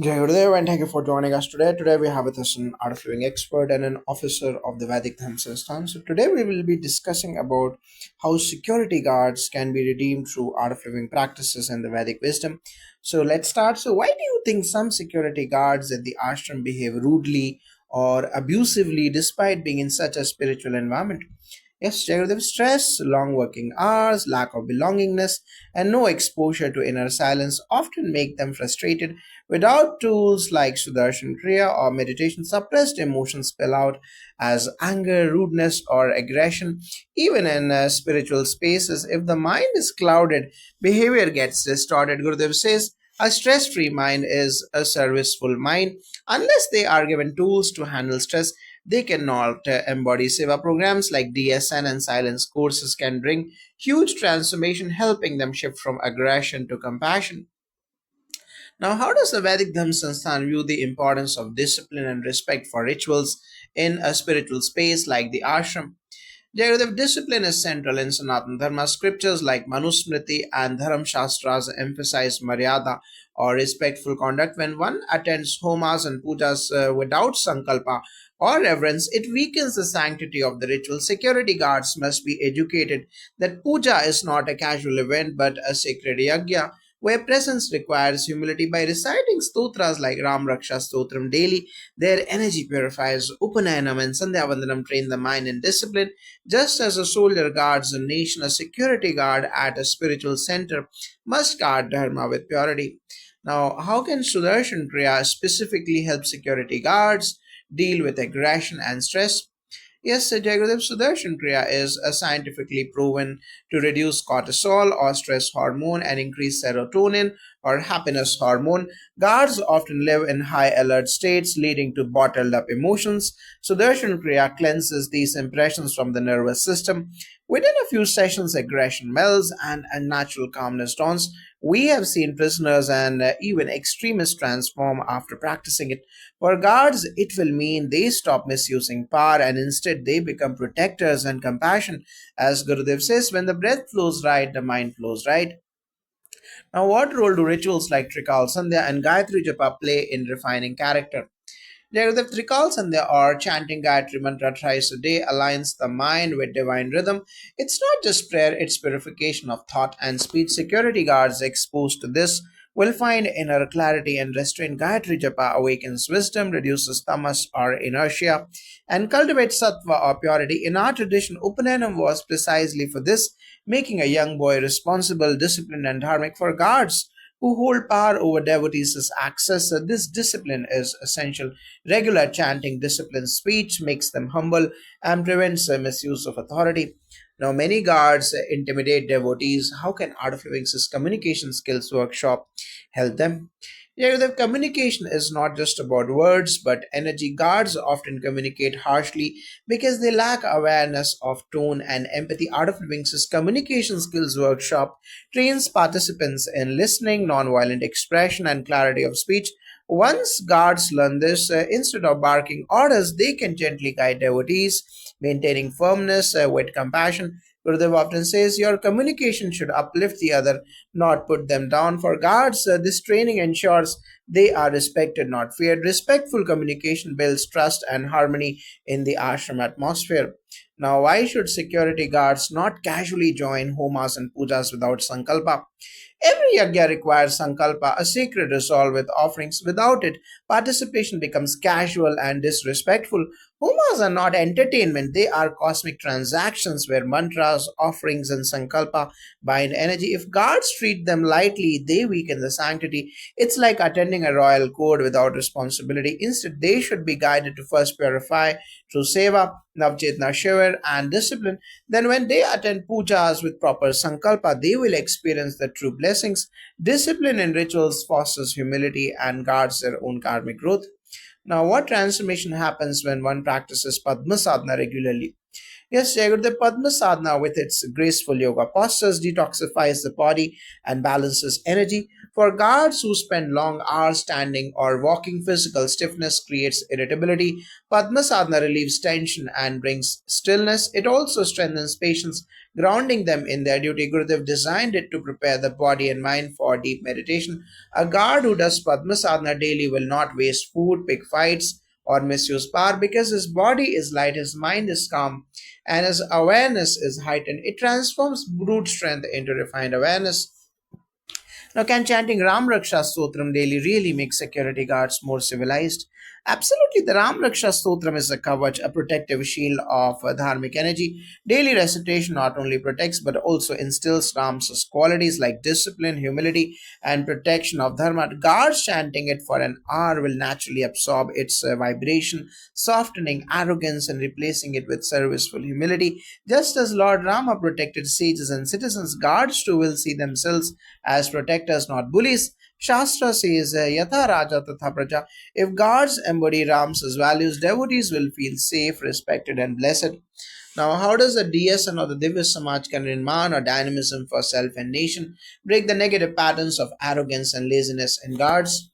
Jai Gurudev, and thank you for joining us today. Today we have with us an art of living expert and an officer of the Vedic Dharma Sansthan. So today we will be discussing about how security guards can be redeemed through art of living practices and the Vedic wisdom. So let's start. So why do you think some security guards at the ashram behave rudely or abusively despite being in such a spiritual environment? Yes, Jagadev, stress, long working hours, lack of belongingness, and no exposure to inner silence often make them frustrated. Without tools like Sudarshan Kriya or meditation, suppressed emotions spill out as anger, rudeness, or aggression. Even in spiritual spaces, if the mind is clouded, behavior gets distorted. Gurudev says, a stress free mind is a serviceful mind. Unless they are given tools to handle stress, they cannot embody seva programs like DSN and silence courses can bring huge transformation, helping them shift from aggression to compassion. Now, how does the Vedic Dharma Sansthan view the importance of discipline and respect for rituals in a spiritual space like the ashram? Jagadev, discipline is central in Sanatana Dharma. Scriptures like Manusmriti and Dharam Shastras emphasize Maryada or respectful conduct. When one attends homas and pujas without sankalpa or reverence, it weakens the sanctity of the ritual. Security guards must be educated that puja is not a casual event but a sacred yajna where presence requires humility. By reciting stotras like Ram Raksha Stotram daily, their energy purifies. Upanayanam and Sandhya Vandanam train the mind in discipline. Just as a soldier guards a nation, a security guard at a spiritual center must guard dharma with purity. Now, how can Sudarshan Kriya specifically help security guards deal with aggression and stress? Yes, Jagadev, Sudarshan Kriya is scientifically proven to reduce cortisol or stress hormone and increase serotonin or happiness hormone. Guards often live in high alert states, leading to bottled up emotions. Sudarshan Kriya cleanses these impressions from the nervous system. Within a few sessions, aggression melts and a natural calmness dawns. We have seen prisoners and even extremists transform after practicing it. For guards, it will mean they stop misusing power and instead they become protectors and compassion. As Gurudev says, when the breath flows right, the mind flows right. Now, what role do rituals like Trikal Sandhya and Gayatri Japa play in refining character? The Trikal Sandhya or chanting Gayatri Mantra thrice a day aligns the mind with divine rhythm. It's not just prayer, it's purification of thought and speech. Security guards exposed to this will find inner clarity and restraint. Gayatri Japa awakens wisdom, reduces tamas or inertia, and cultivates sattva or purity. In our tradition, Upanayam was precisely for this, making a young boy responsible, disciplined, and dharmic. For guards who hold power over devotees as access, this discipline is essential. Regular chanting disciplines speech, makes them humble, and prevents the misuse of authority. Now, many guards intimidate devotees. How can Art of Living communication skills workshop help them? Yeah, the communication is not just about words but energy. Guards often communicate harshly because they lack awareness of tone and empathy. Art of Living communication skills workshop trains participants in listening, nonviolent expression, and clarity of speech. Once guards learn this, instead of barking orders, they can gently guide devotees, maintaining firmness with compassion. Gurudev often says your communication should uplift the other, not put them down. For guards, this training ensures they are respected, not feared. Respectful communication builds trust and harmony in the ashram atmosphere. Now, why should security guards not casually join homas and pujas without sankalpa? Every yajna requires sankalpa, a sacred resolve with offerings. Without it, participation becomes casual and disrespectful. Homas are not entertainment, they are cosmic transactions where mantras, offerings, and sankalpa bind energy. If guards treat them lightly, they weaken the sanctity. It's like attending a royal court without responsibility. Instead, they should be guided to first purify through seva, navchetna shivar, and discipline. Then, when they attend pujas with proper sankalpa, they will experience the true blessings. Discipline in rituals fosters humility and guards their own karmic growth. Now, what transformation happens when one practices Padma Sadhana regularly? Yes, Jagat, the Padma Sadhana with its graceful yoga postures detoxifies the body and balances energy. For guards who spend long hours standing or walking, physical stiffness creates irritability. Padma Sadhana relieves tension and brings stillness. It also strengthens patience. grounding them in their duty. Gurudev designed it to prepare the body and mind for deep meditation. A guard who does Padma Sadhana daily will not waste food, pick fights, or misuse power because his body is light, his mind is calm, and his awareness is heightened. It transforms brute strength into refined awareness. Now, can chanting Ram Raksha Stotram daily really make security guards more civilized? Absolutely, the Ram Raksha Stotram is a kavach, a protective shield of dharmic energy. Daily recitation not only protects but also instills Ram's qualities like discipline, humility, and protection of dharma. Guards chanting it for an hour will naturally absorb its vibration, softening arrogance and replacing it with serviceful humility. Just as Lord Rama protected sages and citizens, guards too will see themselves as protectors, not bullies. Shastra says, Yatha Raja Tatha Praja. If guards embody Ram's values, devotees will feel safe, respected, and blessed. Now, how does the DSN or the Divya Samaj can Nirman or dynamism for self and nation break the negative patterns of arrogance and laziness in guards?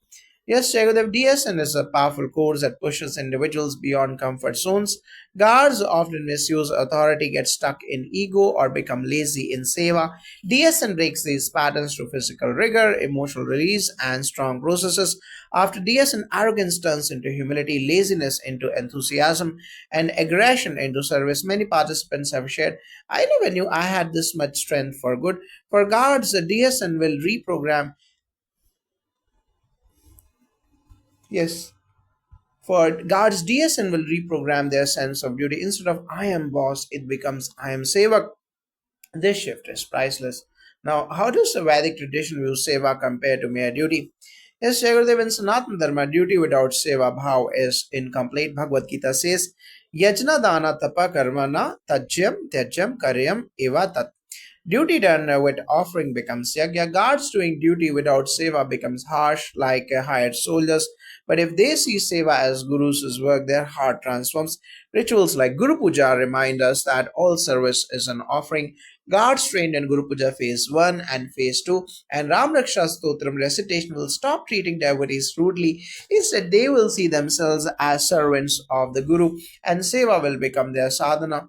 Yes, Jagadev, DSN is a powerful course that pushes individuals beyond comfort zones. Guards often misuse authority, get stuck in ego, or become lazy in seva. DSN breaks these patterns through physical rigor, emotional release, and strong processes. After DSN, arrogance turns into humility, laziness into enthusiasm, and aggression into service. Many participants have shared, I never knew I had this much strength for good. For guards, the DSN will reprogram. Yes. For guards, DSN will reprogram their sense of duty. Instead of I am boss, it becomes I am sevak. This shift is priceless. Now, how does the Vedic tradition view seva compared to mere duty? Yes, Shagurdev, in Sanatana Dharma, duty without seva bhav is incomplete. Bhagavad Gita says, Yajna dana tapa karma na tajyam karyam eva tat. Duty done with offering becomes yagya. Guards doing duty without seva becomes harsh, like hired soldiers. But if they see seva as gurus' work, their heart transforms. Rituals like Guru Puja remind us that all service is an offering. Guards trained in Guru Puja phase 1 and phase 2 and Ram Raksha Stotram recitation will stop treating devotees rudely. Instead, they will see themselves as servants of the Guru and seva will become their sadhana.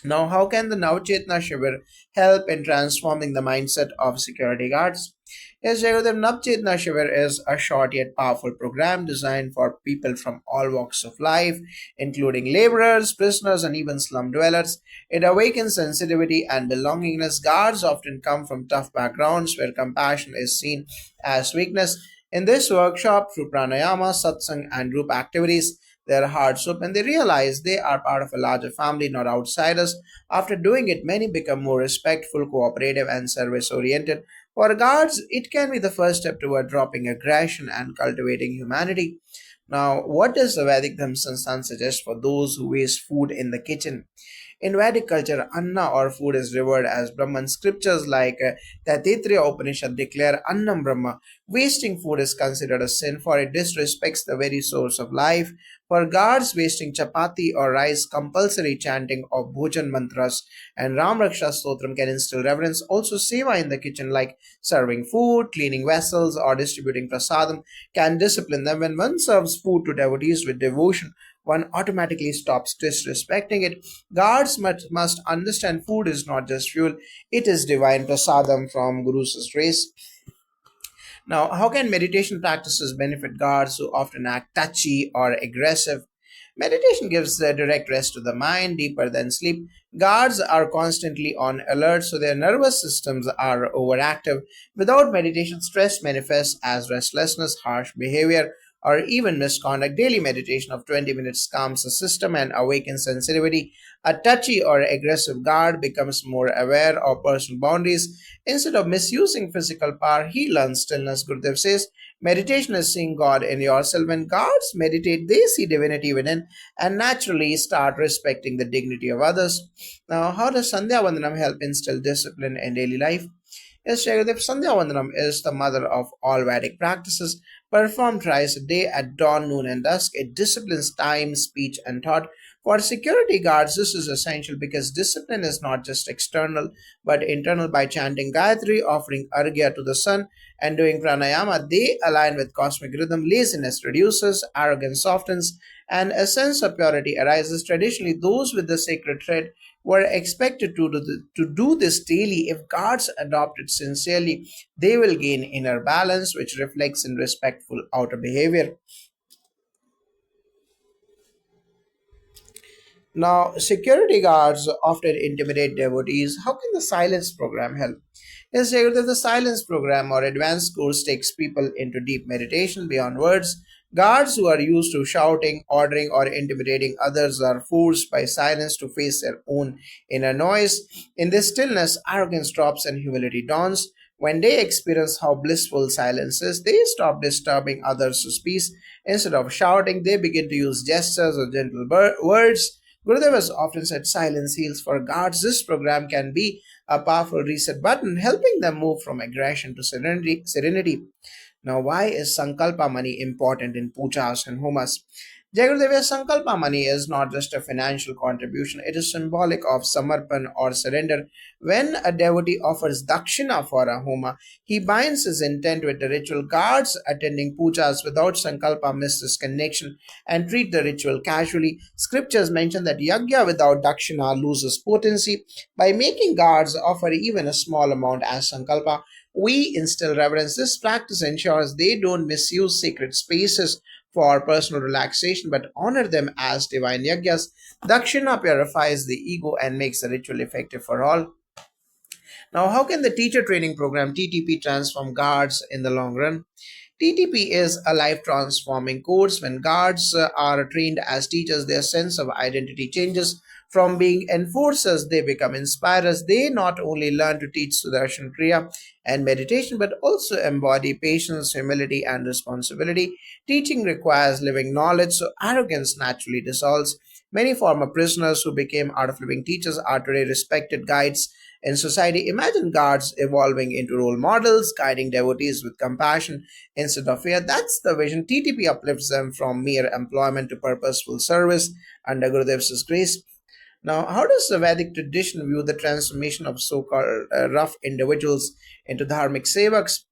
Now, how can the Navchetna Shivir help in transforming the mindset of security guards? Yes, Jagodev, Navchetna Shivir is a short yet powerful program designed for people from all walks of life, including laborers, prisoners, and even slum dwellers. It awakens sensitivity and belongingness. Guards often come from tough backgrounds where compassion is seen as weakness. In this workshop, through pranayama, satsang, and group activities, their hearts open. They realize they are part of a larger family, not outsiders. After doing it, many become more respectful, cooperative, and service oriented. For guards, it can be the first step toward dropping aggression and cultivating humanity. Now, what does the Vedic Dhamma Sansthan suggest for those who waste food in the kitchen? In Vedic culture, anna or food is revered as Brahman. Scriptures like the Taittiriya Upanishad declare Annam Brahma. Wasting food is considered a sin, for it disrespects the very source of life. For guards, wasting chapati or rice, compulsory chanting of bhojan mantras and Ram Raksha Stotram can instill reverence. Also, seva in the kitchen, like serving food, cleaning vessels, or distributing prasadam, can discipline them. When one serves food to devotees with devotion, one automatically stops disrespecting it. Guards must understand food is not just fuel, it is divine prasadam from Guru's grace. Now, how can meditation practices benefit guards who often act touchy or aggressive? Meditation gives a direct rest to the mind, deeper than sleep. Guards are constantly on alert, so their nervous systems are overactive. Without meditation, stress manifests as restlessness, harsh behavior, or even misconduct. Daily meditation of 20 minutes calms the system and awakens sensitivity. A touchy or aggressive guard becomes more aware of personal boundaries. Instead of misusing physical power, he learns stillness. Gurudev says, meditation is seeing God in yourself. When guards meditate, they see divinity within and naturally start respecting the dignity of others. Now, how does Sandhya Vandanam help instill discipline in daily life? Yes, Jagadev, Sandhya Vandanam is the mother of all Vedic practices. Performed thrice a day at dawn, noon, and dusk, it disciplines time, speech, and thought. For security guards, this is essential because discipline is not just external but internal. By chanting Gayatri, offering Arghya to the sun, and doing pranayama, they align with cosmic rhythm. Laziness reduces, arrogance softens, and a sense of purity arises. Traditionally, those with the sacred thread were expected to do this daily. If guards adopt it sincerely, they will gain inner balance, which reflects in respectful outer behavior. Now, security guards often intimidate devotees. How can the silence program help? Yes, Jagruta, the silence program or advanced course takes people into deep meditation beyond words. Guards who are used to shouting, ordering, or intimidating others are forced by silence to face their own inner noise. In this stillness, arrogance drops and humility dawns. When they experience how blissful silence is, they stop disturbing others' peace. Instead of shouting, they begin to use gestures or gentle words. Gurudev has often said silence heals. For guards. This program can be a powerful reset button, helping them move from aggression to serenity. Now, why is Sankalpa money important in pujas and homas? Jagurudeva, Sankalpa money is not just a financial contribution, it is symbolic of samarpan or surrender. When a devotee offers dakshina for a homa, he binds his intent with the ritual. Guards attending pujas without Sankalpa miss this connection and treat the ritual casually. Scriptures mention that yagya without dakshina loses potency. By making guards offer even a small amount as Sankalpa, we instill reverence. This practice ensures they don't misuse sacred spaces for personal relaxation but honor them as divine yagyas. Dakshina purifies the ego and makes the ritual effective for all. Now, how can the teacher training program TTP transform guards in the long run? TTP is a life transforming course. When guards are trained as teachers, their sense of identity changes. From being enforcers, they become inspirers. They not only learn to teach Sudarshan Kriya and meditation, but also embody patience, humility, and responsibility. Teaching requires living knowledge, so arrogance naturally dissolves. Many former prisoners who became out of living teachers are today respected guides in society. Imagine guards evolving into role models, guiding devotees with compassion instead of fear. That's the vision. TTP uplifts them from mere employment to purposeful service under Gurudev's grace. Now, how does the Vedic tradition view the transformation of so called rough individuals into dharmic sevaks?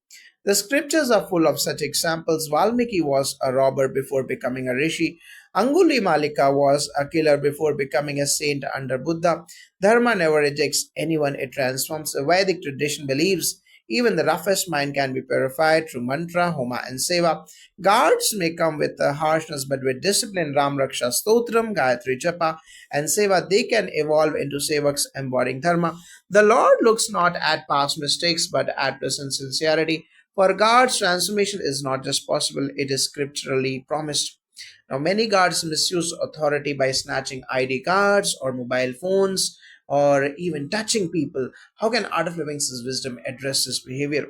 The scriptures are full of such examples. Valmiki was a robber before becoming a rishi. Anguli Malika was a killer before becoming a saint under Buddha. Dharma never rejects anyone, it transforms. The Vedic tradition believes even the roughest mind can be purified through mantra, homa, and seva. Guards may come with harshness, but with discipline, Ram Raksha Stotram, Gayatri Japa, and seva, they can evolve into sevaks embodying dharma. The Lord looks not at past mistakes, but at present sincerity. For guards, transformation is not just possible, it is scripturally promised. Now, many guards misuse authority by snatching ID cards or mobile phones or even touching people. How can Art of Living's wisdom address this behavior?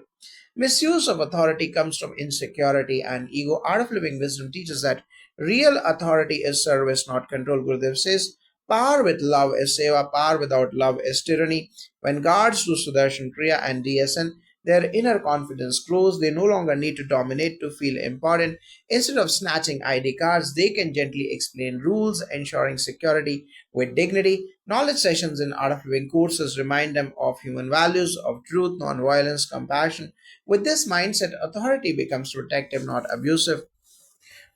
Misuse of authority comes from insecurity and ego. Art of Living wisdom teaches that real authority is service, not control. Gurudev says, power with love is seva, power without love is tyranny. When guards do Sudarshan Kriya and DSN, their inner confidence grows. They no longer need to dominate to feel important. Instead of snatching ID cards, they can gently explain rules, ensuring security with dignity. Knowledge sessions in Art of Living courses remind them of human values of truth, non-violence, compassion. With this mindset, authority becomes protective, not abusive.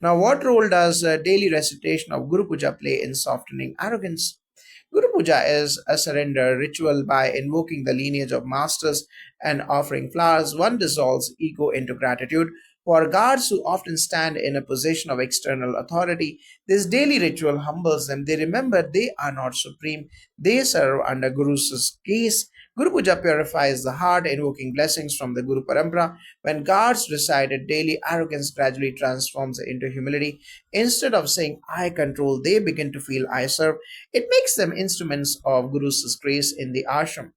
Now, what role does daily recitation of Guru Puja play in softening arrogance? Guru Puja is a surrender ritual. By invoking the lineage of masters and offering flowers, one dissolves ego into gratitude. For guards who often stand in a position of external authority, this daily ritual humbles them. They remember they are not supreme, they serve under Guru's gaze. Guru Puja purifies the heart, invoking blessings from the Guru Parampara. When guards recite it daily, arrogance gradually transforms into humility. Instead of saying, I control, they begin to feel, I serve. It makes them instruments of Guru's grace in the ashram.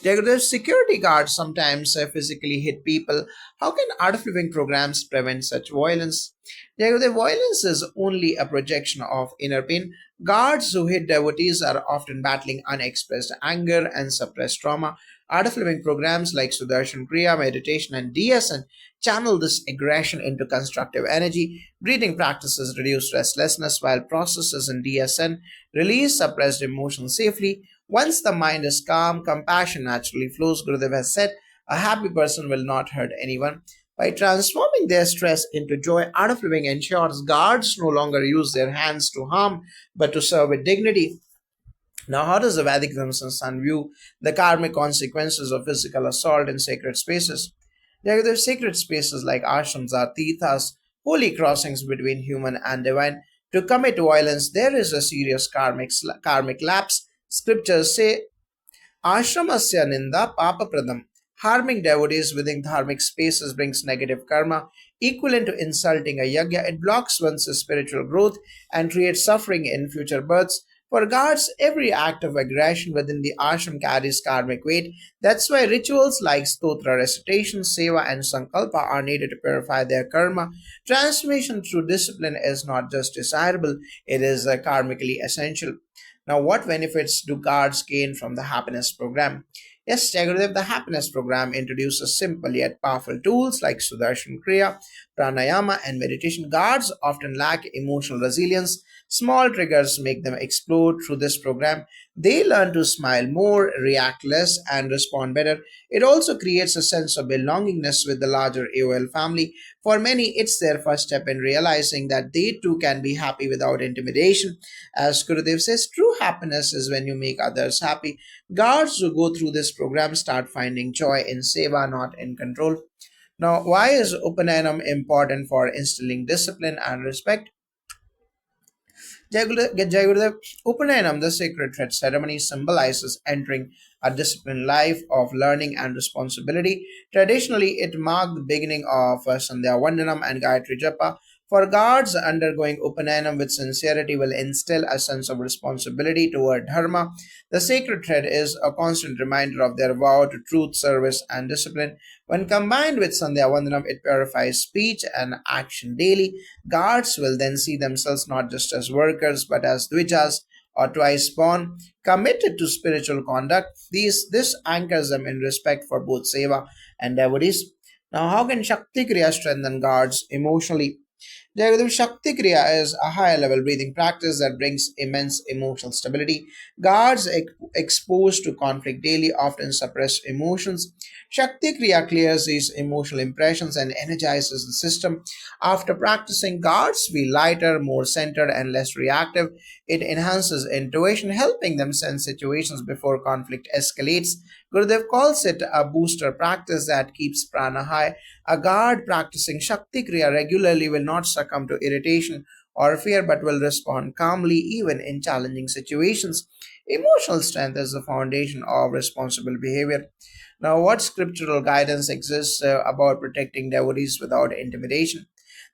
Jaguar, security guards sometimes physically hit people. How can art of living programs prevent such violence? Jaguar, violence is only a projection of inner pain. Guards who hit devotees are often battling unexpressed anger and suppressed trauma. Art of living programs like Sudarshan Kriya, meditation, and DSN channel this aggression into constructive energy. Breathing practices reduce restlessness, while processes in DSN release suppressed emotions safely. Once the mind is calm, compassion naturally flows. Gurudev has said, a happy person will not hurt anyone. By transforming their stress into joy, art of living ensures guards no longer use their hands to harm, but to serve with dignity. Now, how does the Vedic Dhamma view the karmic consequences of physical assault in sacred spaces? There are sacred spaces like ashrams are tirthas, holy crossings between human and divine. To commit violence, there is a serious karmic lapse. Scriptures say Ashramasya ninda papapradam. Harming devotees within dharmic spaces brings negative karma, equivalent to insulting a yajna. It blocks one's spiritual growth and creates suffering in future births. For gods, every act of aggression within the ashram carries karmic weight. That's why rituals like stotra recitation, seva, and sankalpa are needed to purify their karma. Transformation through discipline is not just desirable, it is karmically essential. Now, what benefits do guards gain from the happiness program? Yes, Jagadev, the happiness program introduces simple yet powerful tools like Sudarshan Kriya, pranayama, and meditation. Guards often lack emotional resilience. Small triggers make them explode through this program. They learn to smile more, react less, and respond better. It also creates a sense of belongingness with the larger AOL family. For many, it's their first step in realizing that they too can be happy without intimidation. As Gurudev says, true happiness is when you make others happy. Guards who go through this program start finding joy in seva, not in control. Now, why is Upanayam important for instilling discipline and respect? Jai Gurudev, Upanayanam, the sacred thread ceremony, symbolizes entering a disciplined life of learning and responsibility. Traditionally, it marked the beginning of Sandhya Vandanam and Gayatri Japa. For guards, undergoing Upanayanam with sincerity will instill a sense of responsibility toward Dharma. The sacred thread is a constant reminder of their vow to truth, service, and discipline. When combined with Sandhya Vandanam, it purifies speech and action daily. Guards will then see themselves not just as workers but as dvijas or twice born, committed to spiritual conduct. This anchors them in respect for both seva and devotees. Now, how can Shakti Kriya strengthen guards emotionally? Jagadiv, Shakti Kriya is a higher level breathing practice that brings immense emotional stability. Guards exposed to conflict daily often suppress emotions. Shakti Kriya clears these emotional impressions and energizes the system. After practicing, guards feel lighter, more centered, and less reactive. It enhances intuition, helping them sense situations before conflict escalates. Gurudev calls it a booster practice that keeps prana high. A guard practicing Shakti Kriya regularly will not succumb to irritation or fear but will respond calmly even in challenging situations. Emotional strength is the foundation of responsible behavior. Now, what scriptural guidance exists about protecting devotees without intimidation?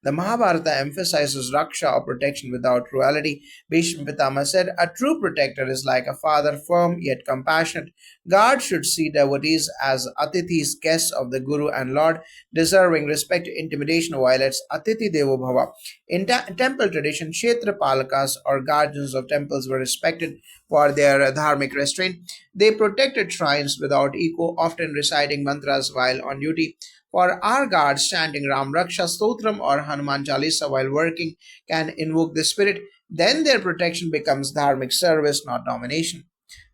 The Mahabharata emphasizes Raksha or protection without cruelty. Bhishma Pitama said, a true protector is like a father, firm yet compassionate. God should see devotees as Atithis, guests of the Guru and Lord, deserving respect. Intimidation violates Atithi Devo Bhava. In temple tradition, Kshetra Palakas or guardians of temples were respected for their dharmic restraint. They protected shrines without ego, often reciting mantras while on duty. For our guards, chanting Ram Raksha Stotram or Hanuman Chalisa while working can invoke the spirit. Then their protection becomes dharmic service, not domination.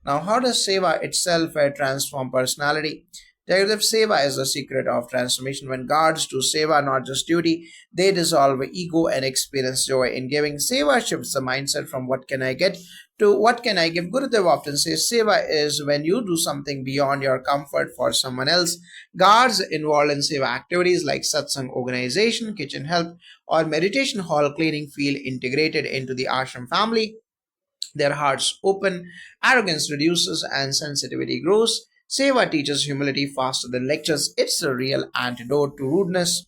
Now, how does Seva itself transform personality? Jagadev, Seva is the secret of transformation. When guards do Seva, not just duty, they dissolve ego and experience joy in giving. Seva shifts the mindset from what can I get to what can I give. Gurudev often says Seva is when you do something beyond your comfort for someone else. Guards involved in Seva activities like satsang organization, kitchen help, or meditation hall cleaning feel integrated into the ashram family. Their hearts open, arrogance reduces, and sensitivity grows. Seva teaches humility faster than lectures. It's a real antidote to rudeness.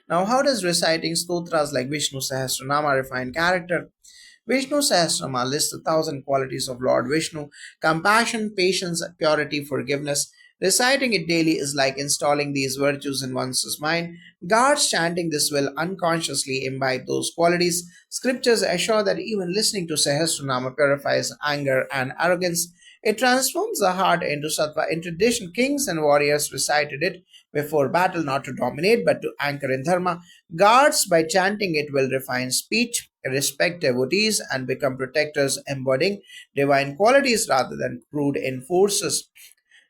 Now, how does reciting stotras like Vishnu Sahasranama refine character? Vishnu Sahasrama lists 1,000 qualities of Lord Vishnu: compassion, patience, purity, forgiveness. Reciting it daily is like installing these virtues in one's mind. Guards chanting this will unconsciously imbibe those qualities. Scriptures assure that even listening to Sahasranama purifies anger and arrogance. It transforms the heart into sattva. In tradition, kings and warriors recited it before battle, not to dominate but to anchor in dharma. Guards, by chanting it, will refine speech, respect devotees, and become protectors, embodying divine qualities rather than crude enforcers.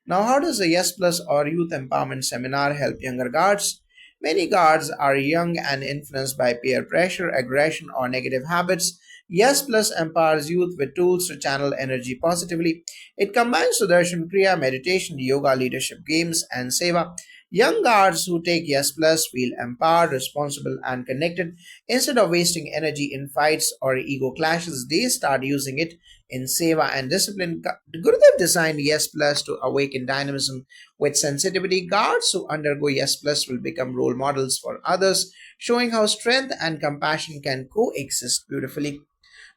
Now, how does a Yes Plus or Youth Empowerment Seminar help younger guards? Many guards are young and influenced by peer pressure, aggression, or negative habits. Yes Plus empowers youth with tools to channel energy positively. It combines Sudarshan Kriya, meditation, yoga, leadership games, and seva. Young guards who take Yes Plus feel empowered, responsible, and connected. Instead of wasting energy in fights or ego clashes, they start using it in seva and discipline. Gurudev designed Yes Plus to awaken dynamism with sensitivity. Guards who undergo Yes Plus will become role models for others, showing how strength and compassion can coexist beautifully.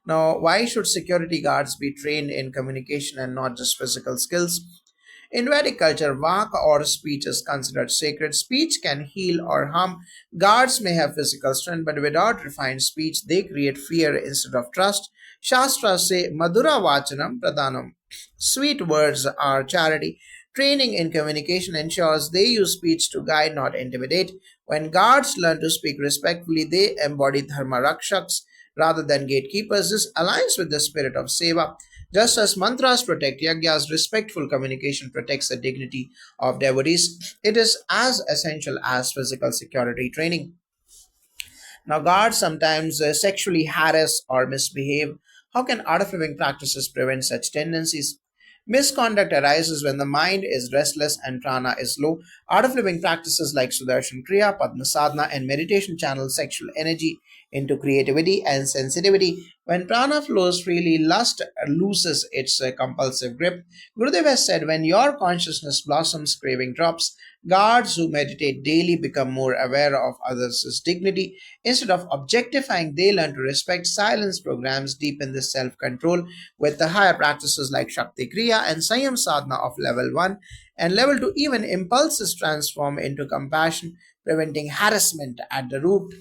Now, why should security guards be trained in communication and not just physical skills? In Vedic culture, vak or speech is considered sacred. Speech can heal or harm. Guards may have physical strength, but without refined speech, they create fear instead of trust. Shastras say, Madhura Vachanam Pradhanam. Sweet words are charity. Training in communication ensures they use speech to guide, not intimidate. When guards learn to speak respectfully, they embody dharma rakshaks rather than gatekeepers. This aligns with the spirit of seva. Just as mantras protect yajnas, respectful communication protects the dignity of devotees. It is as essential as physical security training. Now, guards sometimes sexually harass or misbehave. How can art of living practices prevent such tendencies? Misconduct arises when the mind is restless and prana is low. Art of living practices like Sudarshan Kriya, Padma Sadhana, and meditation channel sexual energy into creativity and sensitivity. When prana flows freely, lust loses its compulsive grip. Gurudev has said, when your consciousness blossoms, craving drops. Guards who meditate daily become more aware of others' dignity. Instead of objectifying, they learn to respect. Silence programs deepen this self control with the higher practices like Shakti Kriya and Sanyam Sadhana of level 1 and level 2. Even impulses transform into compassion, preventing harassment at the root.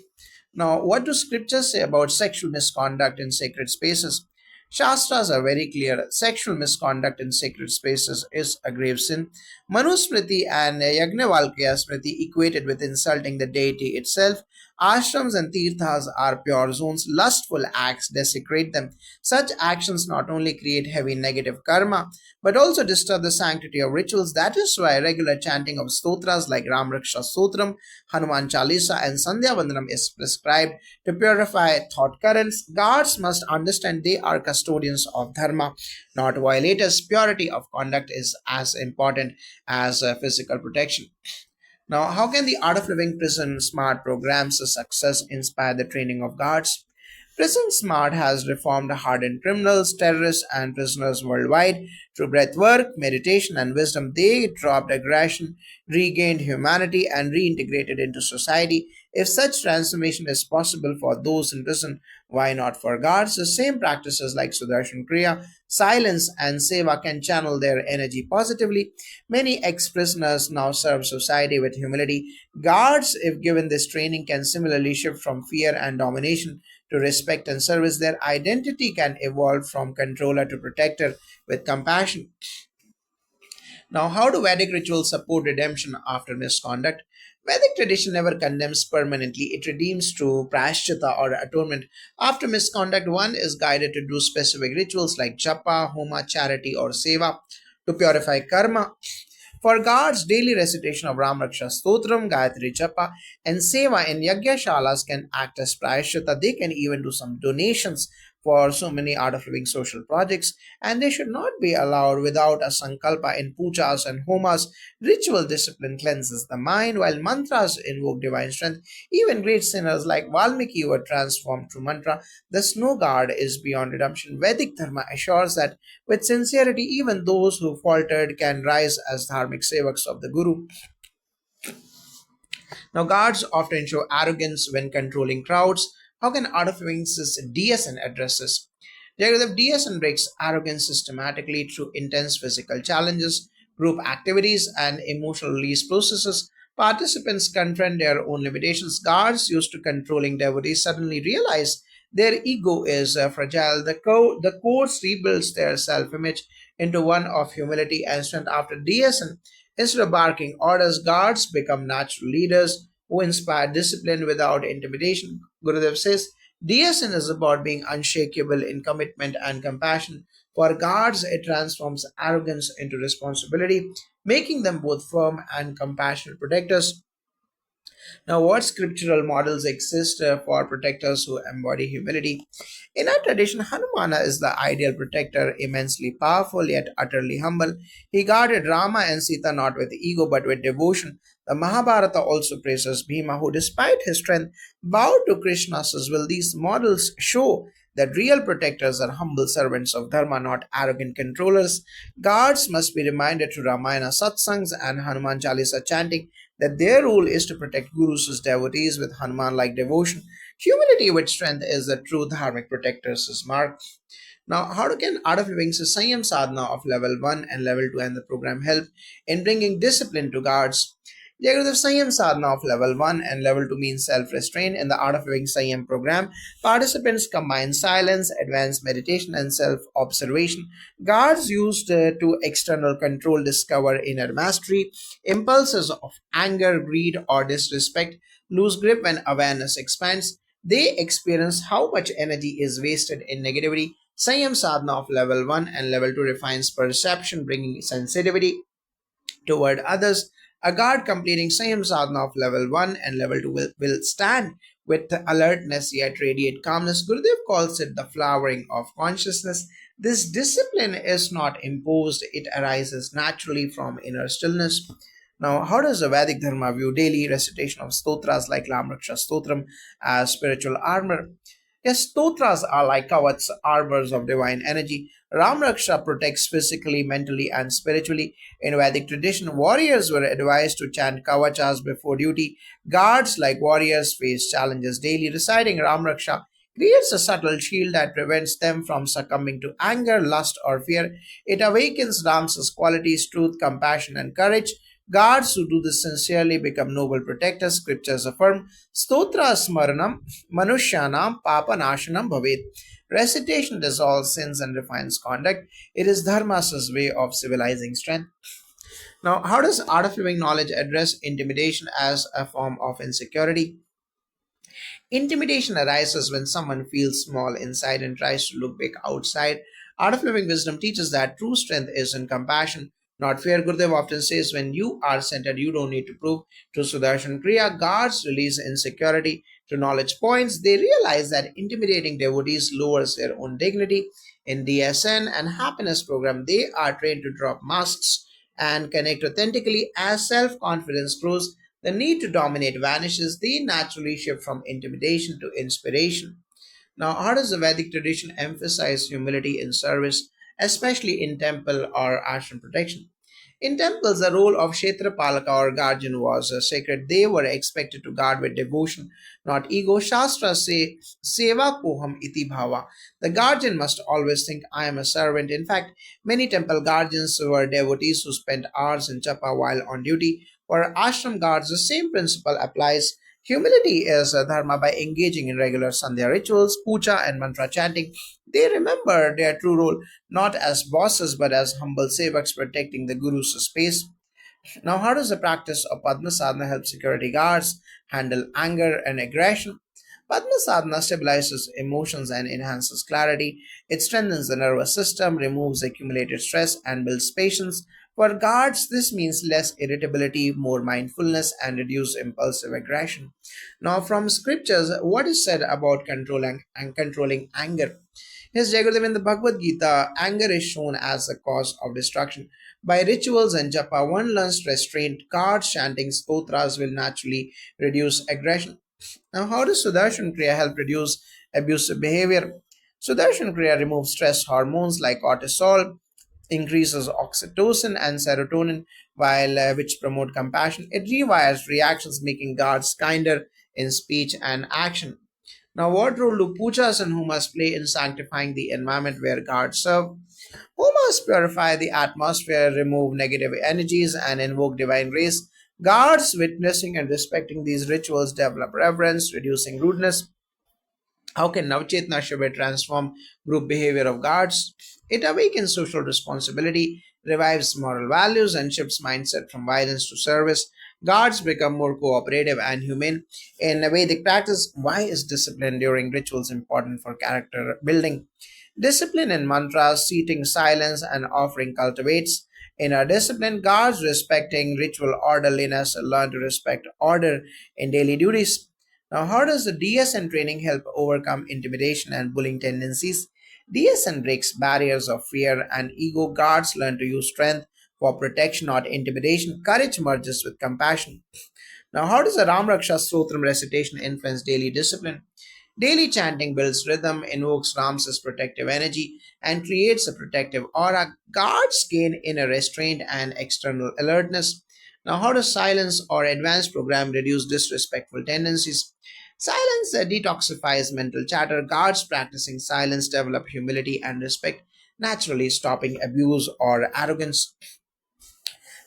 Now, what do scriptures say about sexual misconduct in sacred spaces? Shastras are very clear. Sexual misconduct in sacred spaces is a grave sin. Manusmriti and Yagnavalkya Smriti equated with insulting the deity itself. Ashrams and tirthas are pure zones. Lustful acts desecrate them. Such actions not only create heavy negative karma, but also disturb the sanctity of rituals. That is why regular chanting of stotras like Ram Raksha Stotram, Hanuman Chalisa, and Sandhya Vandanam is prescribed to purify thought currents. Guards must understand they are custodians of dharma, not violators. Purity of conduct is as important as physical protection. Now, how can the Art of Living Prison Smart programs a success inspire the training of guards? Prison Smart has reformed hardened criminals, terrorists, and prisoners worldwide. Through breath work, meditation, and wisdom, they dropped aggression, regained humanity, and reintegrated into society. If such transformation is possible for those in prison, why not for guards? The same practices like Sudarshan Kriya, silence, and seva can channel their energy positively. Many ex prisoners now serve society with humility. Guards, if given this training, can similarly shift from fear and domination to respect and service. Their identity can evolve from controller to protector with compassion. Now, how do Vedic rituals support redemption after misconduct? Vedic tradition never condemns permanently, it redeems through prashchita or atonement. After misconduct, one is guided to do specific rituals like japa, homa, charity, or seva to purify karma. For guards, daily recitation of Ram Raksha Stotram, Gayatri Japa, and Seva in Yagyashalas can act as prayashita. They can even do some donations for so many art of living social projects, and they should not be allowed without a sankalpa in pujas and homas. Ritual discipline cleanses the mind, while mantras invoke divine strength. Even great sinners like Valmiki were transformed through mantra. The snow guard is beyond redemption. Vedic Dharma assures that with sincerity, even those who faltered can rise as dharmic sevaks of the Guru. Now, guards often show arrogance when controlling crowds. How can art of wings DSN address this? Jagadev DSN breaks arrogance systematically through intense physical challenges, group activities, and emotional release processes. Participants confront their own limitations. Guards used to controlling devotees suddenly realize their ego is fragile. The course rebuilds their self image into one of humility and strength after DSN. Instead of barking orders, guards become natural leaders who inspire discipline without intimidation. Gurudev says DSN is about being unshakable in commitment and compassion. For guards, it transforms arrogance into responsibility, making them both firm and compassionate protectors. Now, what scriptural models exist for protectors who embody humility? In our tradition, Hanumana is the ideal protector, immensely powerful yet utterly humble. He guarded Rama and Sita not with ego but with devotion. The Mahabharata also praises Bhima, who, despite his strength, bowed to Krishna's will. These models show that real protectors are humble servants of Dharma, not arrogant controllers. Guards must be reminded through Ramayana satsangs and Hanuman Chalisa chanting that their role is to protect Guru's devotees with Hanuman like devotion. Humility with strength is the true dharmic protector's mark. Now, how can Art of Living Sanyam Sadhana of level 1 and level 2 and the program help in bringing discipline to guards? The Sanyam Sadhana of level 1 and level 2 means self restraint. In the Art of Living Sanyam program, participants combine silence, advanced meditation, and self observation. Guards used to external control discover inner mastery. Impulses of anger, greed, or disrespect lose grip when awareness expands. They experience how much energy is wasted in negativity. Sanyam sadhana of level 1 and level 2 refines perception, bringing sensitivity toward others. A guard completing Sanyam sadhana of level 1 and level 2 will stand with alertness yet radiate calmness. Gurudev calls it the flowering of consciousness. This discipline is not imposed, it arises naturally from inner stillness. Now, how does the Vedic Dharma view daily recitation of stotras like Lamraksha Stotram as spiritual armor? Yes, stotras are like kavats, armors of divine energy. Ram Raksha protects physically, mentally, and spiritually. In Vedic tradition, warriors were advised to chant kavachas before duty. Guards, like warriors, face challenges daily. Reciting Ram Raksha creates a subtle shield that prevents them from succumbing to anger, lust, or fear. It awakens Ram's qualities, truth, compassion, and courage. Guards who do this sincerely become noble protectors. Scriptures affirm Stotra Smaranam Manushyanam Papanashanam Bhavet. Recitation dissolves sins and refines conduct. It is Dharma's way of civilizing strength. Now, how does Art of Living Knowledge address intimidation as a form of insecurity? Intimidation arises when someone feels small inside and tries to look big outside. Art of Living Wisdom teaches that true strength is in compassion, not fear. Gurudev often says, when you are centered, you don't need to prove. To Sudarshan Kriya, guards release insecurity to knowledge points. They realize that intimidating devotees lowers their own dignity. In DSN and happiness program, they are trained to drop masks and connect authentically. As self confidence grows, the need to dominate vanishes. They naturally shift from intimidation to inspiration. Now, how does the Vedic tradition emphasize humility in service, especially in temple or ashram protection? In temples, the role of Kshetrapalaka or guardian was sacred. They were expected to guard with devotion, not ego. Shastras say, Seva koham iti bhava. The guardian must always think, I am a servant. In fact, many temple guardians were devotees who spent hours in japa while on duty. For ashram guards, the same principle applies. Humility is a dharma by engaging in regular sandhya rituals, puja, and mantra chanting. They remember their true role not as bosses but as humble sevaks protecting the Guru's space. Now, how does the practice of Padma Sadhana help security guards handle anger and aggression? Padma Sadhana stabilizes emotions and enhances clarity. It strengthens the nervous system, removes accumulated stress, and builds patience. For guards, this means less irritability, more mindfulness, and reduced impulsive aggression. Now, from scriptures, what is said about controlling anger? His Jagadev in the Bhagavad Gita, anger is shown as the cause of destruction. By rituals and japa, one learns restraint. Cards, chanting, stotras will naturally reduce aggression. Now, how does Sudarshan Kriya help reduce abusive behavior? Sudarshan Kriya removes stress hormones like cortisol, increases oxytocin and serotonin, which promote compassion. It rewires reactions, making guards kinder in speech and action. Now, what role do pujas and humas play in sanctifying the environment where guards serve? Humas purify the atmosphere, remove negative energies, and invoke divine grace. Guards witnessing and respecting these rituals develop reverence, reducing rudeness. How can Navchetna Shibir transform group behavior of guards? It awakens social responsibility, revives moral values, and shifts mindset from violence to service. Guards become more cooperative and humane. In a Vedic practice, why is discipline during rituals important for character building? Discipline in mantras, seating silence, and offering cultivates inner discipline. Guards respecting ritual orderliness learn to respect order in daily duties. Now, how does the DSN training help overcome intimidation and bullying tendencies? DSN breaks barriers of fear and ego. Guards learn to use strength for protection, not intimidation. Courage merges with compassion. Now, how does the Ram Raksha Stotram recitation influence daily discipline? Daily chanting builds rhythm, invokes Ram's protective energy, and creates a protective aura. Guards gain inner restraint and external alertness. Now, how does silence or advanced program reduce disrespectful tendencies? Silence detoxifies mental chatter. Guards practicing silence develop humility and respect, naturally stopping abuse or arrogance.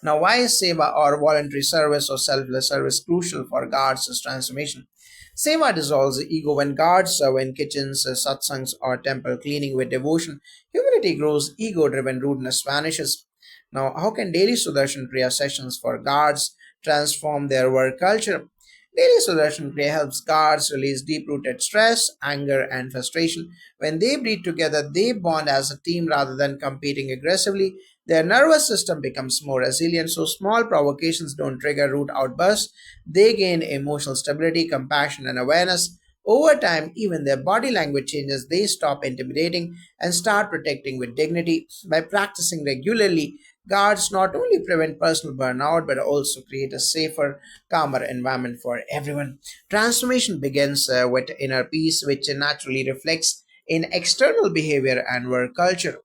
Now, why is seva or voluntary service or selfless service crucial for guards' transformation? Seva dissolves the ego when guards serve in kitchens, satsangs, or temple cleaning with devotion. Humility grows, ego driven rudeness vanishes. Now, how can daily Sudarshan Kriya sessions for guards transform their work culture? Daily Sudarshan Kriya helps guards release deep rooted stress, anger, and frustration. When they breathe together, they bond as a team rather than competing aggressively. Their nervous system becomes more resilient, so small provocations don't trigger root outbursts. They gain emotional stability, compassion, and awareness. Over time, even their body language changes. They stop intimidating and start protecting with dignity. By practicing regularly, guards not only prevent personal burnout but also create a safer, calmer environment for everyone. Transformation begins with inner peace, which naturally reflects in external behavior and work culture.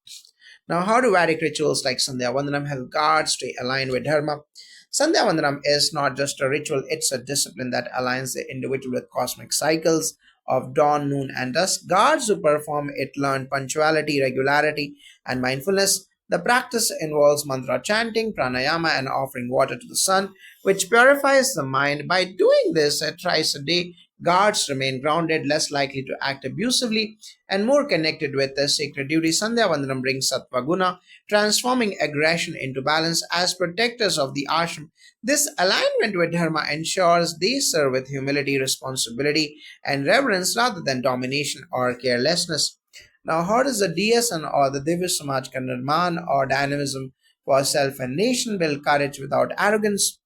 Now, how do Vedic rituals like Sandhya Vandanam help guards stay aligned with Dharma? Sandhya Vandanam is not just a ritual, it's a discipline that aligns the individual with cosmic cycles of dawn, noon, and dusk. Guards who perform it learn punctuality, regularity, and mindfulness. The practice involves mantra chanting, pranayama, and offering water to the sun, which purifies the mind. By doing this thrice a day, guards remain grounded, less likely to act abusively, and more connected with their sacred duty. Sandhya Vandanam brings Sattva Guna, transforming aggression into balance as protectors of the ashram. This alignment with Dharma ensures they serve with humility, responsibility, and reverence rather than domination or carelessness. Now, how does the DSN or the Divya Samaj ka Nirman or dynamism for self and nation build courage without arrogance?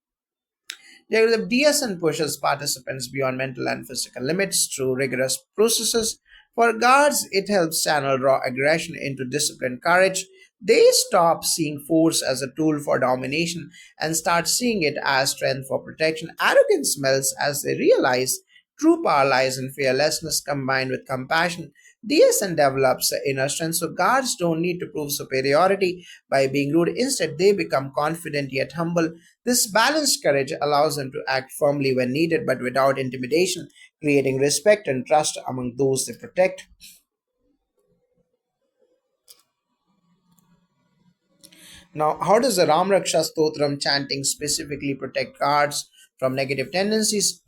The DSN pushes participants beyond mental and physical limits through rigorous processes. For guards, it helps channel raw aggression into disciplined courage. They stop seeing force as a tool for domination and start seeing it as strength for protection. Arrogance melts as they realize true power lies in fearlessness combined with compassion. DSN develops inner strength, so guards don't need to prove superiority by being rude. Instead, they become confident yet humble. This balanced courage allows them to act firmly when needed but without intimidation, creating respect and trust among those they protect. Now, how does the Ram Raksha Stotram chanting specifically protect guards from negative tendencies?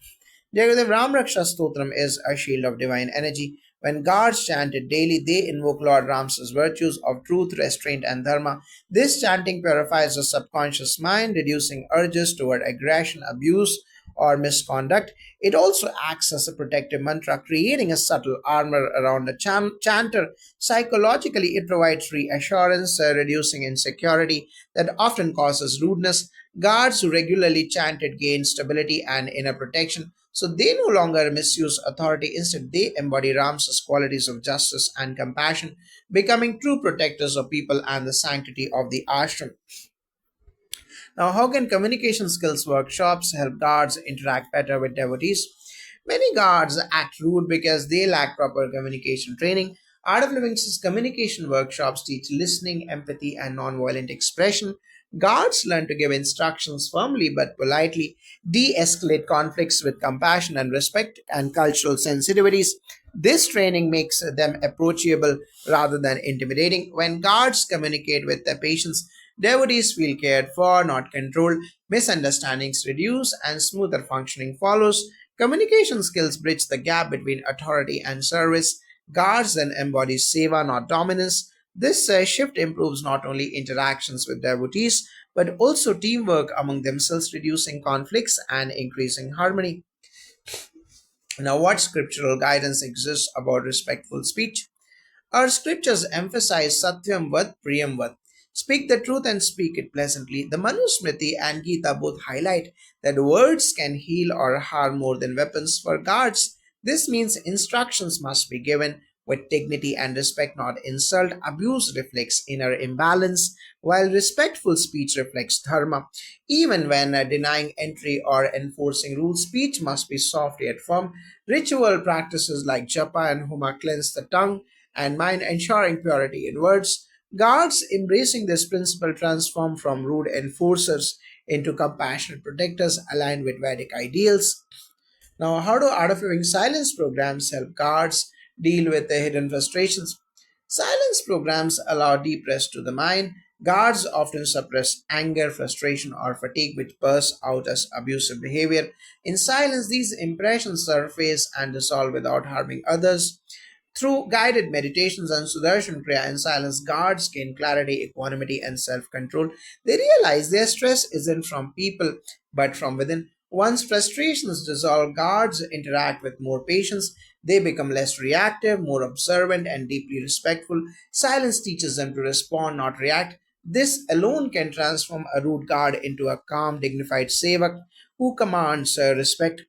Jagadev Ram Raksha Stotram is a shield of divine energy. When guards chant it daily, they invoke Lord Ram's virtues of truth, restraint, and dharma. This chanting purifies the subconscious mind, reducing urges toward aggression, abuse, or misconduct. It also acts as a protective mantra, creating a subtle armor around the chanter. Psychologically, it provides reassurance, reducing insecurity that often causes rudeness. Guards who regularly chant it gain stability and inner protection. So they no longer misuse authority. Instead, they embody Ram's qualities of justice and compassion, becoming true protectors of people and the sanctity of the ashram. Now, how can communication skills workshops help guards interact better with devotees? Many guards act rude because they lack proper communication training. Art of Living's communication workshops teach listening, empathy, and nonviolent expression. Guards learn to give instructions firmly but politely, de escalate conflicts with compassion and respect and cultural sensitivities. This training makes them approachable rather than intimidating. When guards communicate with their patients, devotees feel cared for, not controlled, misunderstandings reduce, and smoother functioning follows. Communication skills bridge the gap between authority and service. Guards then embody seva, not dominance. This shift improves not only interactions with devotees but also teamwork among themselves, reducing conflicts and increasing harmony. Now, what scriptural guidance exists about respectful speech? Our scriptures emphasize Satyam Vad Priyam Vad. Speak the truth and speak it pleasantly. The Manusmriti and Gita both highlight that words can heal or harm more than weapons for guards. This means instructions must be given with dignity and respect, not insult. Abuse reflects inner imbalance, while respectful speech reflects dharma. Even when denying entry or enforcing rules, speech must be soft yet firm. Ritual practices like japa and homa cleanse the tongue and mind, ensuring purity in words. Guards embracing this principle transform from rude enforcers into compassionate protectors aligned with Vedic ideals. Now, how do art of living silence programs help guards deal with the hidden frustrations? Silence programs allow deep rest to the mind. Guards often suppress anger, frustration, or fatigue, which bursts out as abusive behavior. In silence, these impressions surface and dissolve without harming others. Through guided meditations and Sudarshan Kriya in silence, guards gain clarity, equanimity, and self control. They realize their stress isn't from people but from within. Once frustrations dissolve, guards interact with more patience. They become less reactive, more observant, and deeply respectful. Silence teaches them to respond, not react. This alone can transform a rude guard into a calm, dignified sevak who commands respect.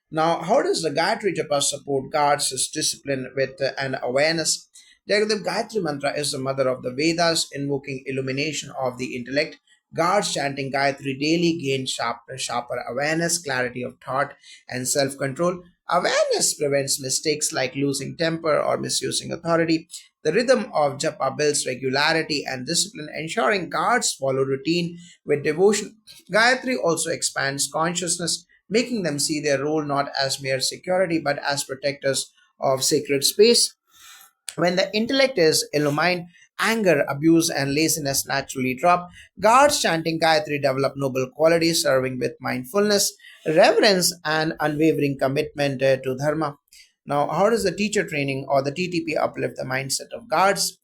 Now, how does the Gayatri Japa support guards' discipline with an awareness? The Gayatri Mantra is the mother of the Vedas, invoking illumination of the intellect. Guards chanting Gayatri daily gain sharper awareness, clarity of thought, and self control. Awareness prevents mistakes like losing temper or misusing authority. The rhythm of japa builds regularity and discipline, ensuring guards follow routine with devotion. Gayatri also expands consciousness, making them see their role not as mere security but as protectors of sacred space. When the intellect is illumined, anger, abuse, and laziness naturally drop. Guards chanting Gayatri develop noble qualities, serving with mindfulness, reverence, and unwavering commitment to Dharma. Now, how does the teacher training or the TTP uplift the mindset of guards?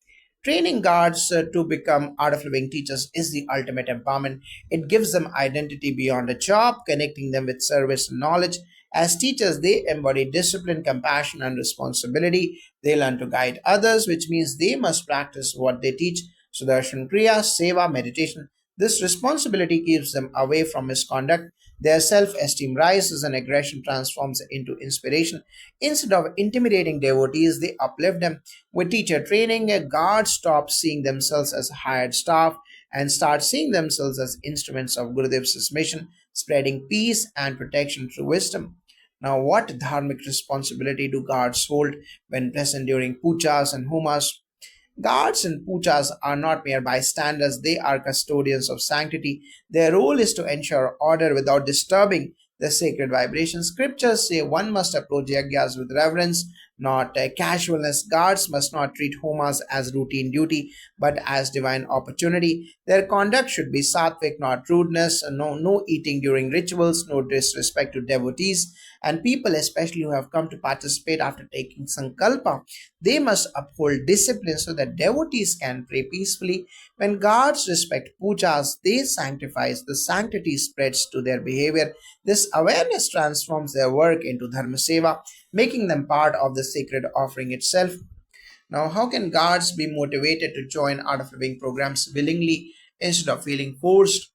Training guards to become art of living teachers is the ultimate empowerment. It gives them identity beyond a job, connecting them with service and knowledge. As teachers, they embody discipline, compassion, and responsibility. They learn to guide others, which means they must practice what they teach. Sudarshan Kriya, Seva, meditation. This responsibility keeps them away from misconduct. Their self esteem rises and aggression transforms into inspiration. Instead of intimidating devotees, they uplift them. With teacher training, guards stop seeing themselves as hired staff and start seeing themselves as instruments of Gurudev's mission, spreading peace and protection through wisdom. Now, what dharmic responsibility do guards hold when present during pujas and homas? Guards and pujas are not mere bystanders, they are custodians of sanctity. Their role is to ensure order without disturbing the sacred vibrations. Scriptures say one must approach yajnas with reverence, not casualness. Guards must not treat homas as routine duty, but as divine opportunity. Their conduct should be sattvic, not rudeness. No eating during rituals, no disrespect to devotees, and people, especially who have come to participate after taking sankalpa, they must uphold discipline so that devotees can pray peacefully. When guards respect pujas, they sanctify. The sanctity spreads to their behavior. This awareness transforms their work into dharma seva, making them part of the sacred offering itself. Now, how can guards be motivated to join art of living programs willingly instead of feeling forced?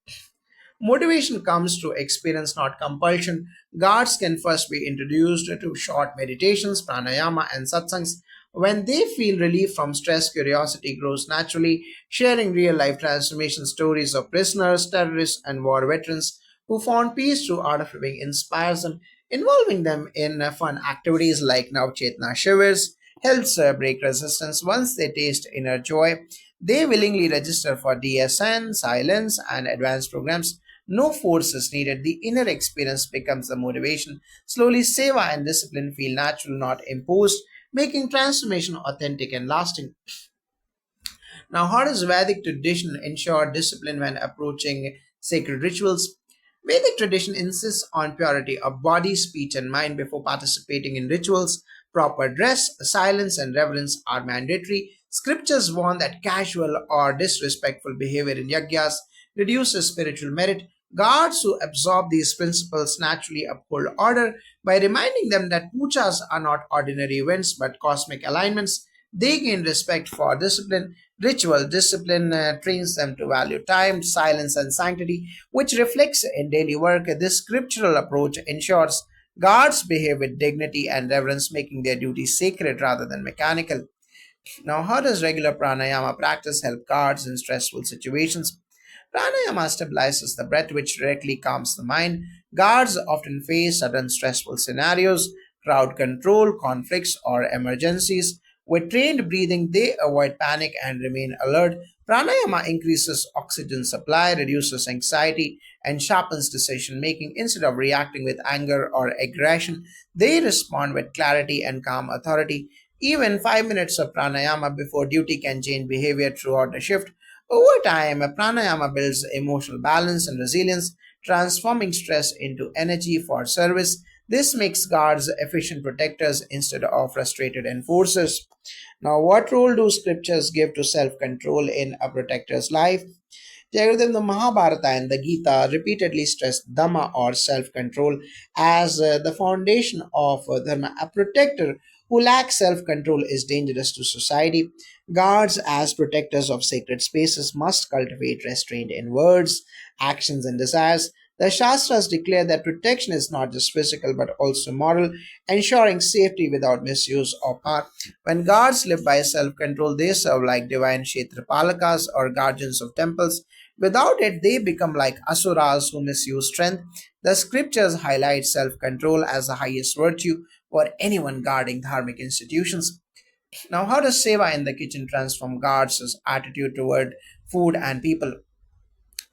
Motivation comes through experience, not compulsion. Guards can first be introduced to short meditations, pranayama, and satsangs. When they feel relief from stress, curiosity grows naturally. Sharing real life transformation stories of prisoners, terrorists, and war veterans who found peace through art of living inspires them. Involving them in fun activities like Navchetna Shivers helps break resistance once they taste inner joy. They willingly register for DSN, silence, and advanced programs. No force is needed. The inner experience becomes the motivation. Slowly, seva and discipline feel natural, not imposed, making transformation authentic and lasting. Now, how does Vedic tradition ensure discipline when approaching sacred rituals? Vedic tradition insists on purity of body, speech, and mind before participating in rituals. Proper dress, silence, and reverence are mandatory. Scriptures warn that casual or disrespectful behavior in yagyas reduces spiritual merit. Guards who absorb these principles naturally uphold order by reminding them that pujas are not ordinary events but cosmic alignments. They gain respect for discipline. Ritual discipline trains them to value time, silence, and sanctity, which reflects in daily work. This scriptural approach ensures guards behave with dignity and reverence, making their duties sacred rather than mechanical. Now, how does regular pranayama practice help guards in stressful situations? Pranayama stabilizes the breath, which directly calms the mind. Guards often face sudden stressful scenarios, crowd control, conflicts, or emergencies. With trained breathing, they avoid panic and remain alert. Pranayama increases oxygen supply, reduces anxiety, and sharpens decision making. Instead of reacting with anger or aggression, they respond with clarity and calm authority. Even 5 minutes of pranayama before duty can change behavior throughout the shift. Over time, pranayama builds emotional balance and resilience, transforming stress into energy for service. This makes guards efficient protectors instead of frustrated enforcers. Now, what role do scriptures give to self control in a protector's life? Jagadev, the Mahabharata and the Gita repeatedly stress Dhamma or self control as the foundation of Dharma. A protector who lacks self control is dangerous to society. Guards, as protectors of sacred spaces, must cultivate restraint in words, actions, and desires. The Shastras declare that protection is not just physical but also moral, ensuring safety without misuse of power. When guards live by self control, they serve like divine Kshetrapalakas or guardians of temples. Without it, they become like asuras who misuse strength. The scriptures highlight self control as the highest virtue for anyone guarding dharmic institutions. Now, how does seva in the kitchen transform guards' attitude toward food and people?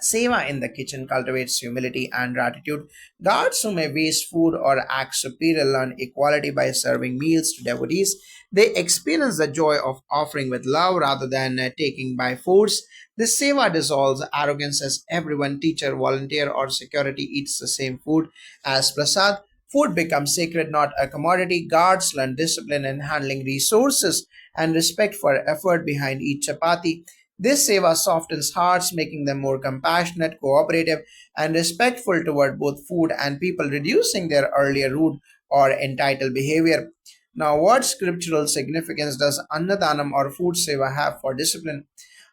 Seva in the kitchen cultivates humility and gratitude. Guards who may waste food or act superior learn equality by serving meals to devotees. They experience the joy of offering with love rather than taking by force. This seva dissolves arrogance as everyone, teacher, volunteer, or security, eats the same food as prasad. Food becomes sacred, not a commodity. Guards learn discipline in handling resources and respect for effort behind each chapati. This seva softens hearts, making them more compassionate, cooperative, and respectful toward both food and people, reducing their earlier rude or entitled behavior. Now, what scriptural significance does Annadanam or food seva have for discipline?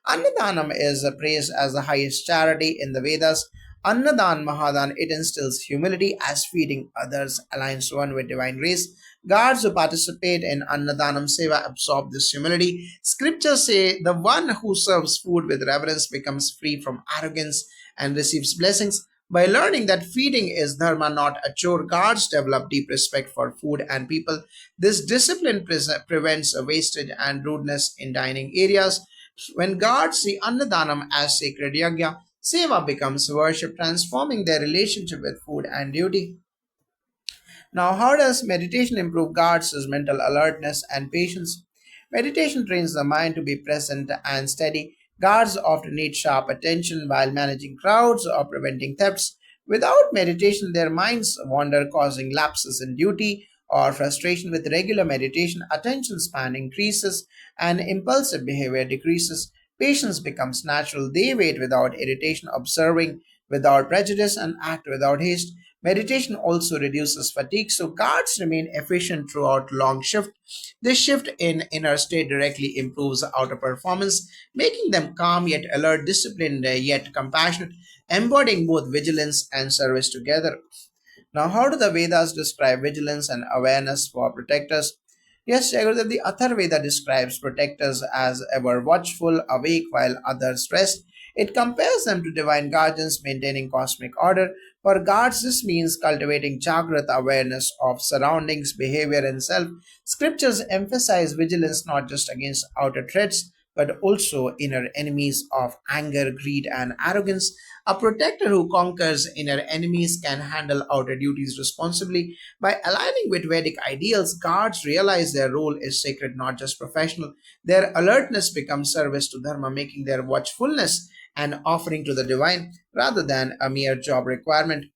Annadanam is praised as the highest charity in the Vedas. Annadan Mahadan, it instills humility as feeding others aligns one with divine grace. Guards who participate in Annadanam Seva absorb this humility. Scriptures say the one who serves food with reverence becomes free from arrogance and receives blessings. By learning that feeding is dharma, not a chore, guards develop deep respect for food and people. This discipline prevents wastage and rudeness in dining areas. When guards see Annadanam as sacred yagya, seva becomes worship, transforming their relationship with food and duty. Now, how does meditation improve guards' mental alertness and patience? Meditation trains the mind to be present and steady. Guards often need sharp attention while managing crowds or preventing thefts. Without meditation, their minds wander, causing lapses in duty or frustration. With regular meditation, attention span increases and impulsive behavior decreases. Patience becomes natural. They wait without irritation, observing without prejudice, and act without haste. Meditation also reduces fatigue, so guards remain efficient throughout long shift. This shift in inner state directly improves outer performance, making them calm yet alert, disciplined yet compassionate, embodying both vigilance and service together. Now, how do the Vedas describe vigilance and awareness for protectors? Yes, Jagadeva, the Atharveda describes protectors as ever watchful, awake while others rest. It compares them to divine guardians maintaining cosmic order. For guards, this means cultivating Jagrata awareness of surroundings, behavior, and self. Scriptures emphasize vigilance not just against outer threats, but also inner enemies of anger, greed, and arrogance. A protector who conquers inner enemies can handle outer duties responsibly. By aligning with Vedic ideals, guards realize their role is sacred, not just professional. Their alertness becomes service to Dharma, making their watchfulness an offering to the divine rather than a mere job requirement.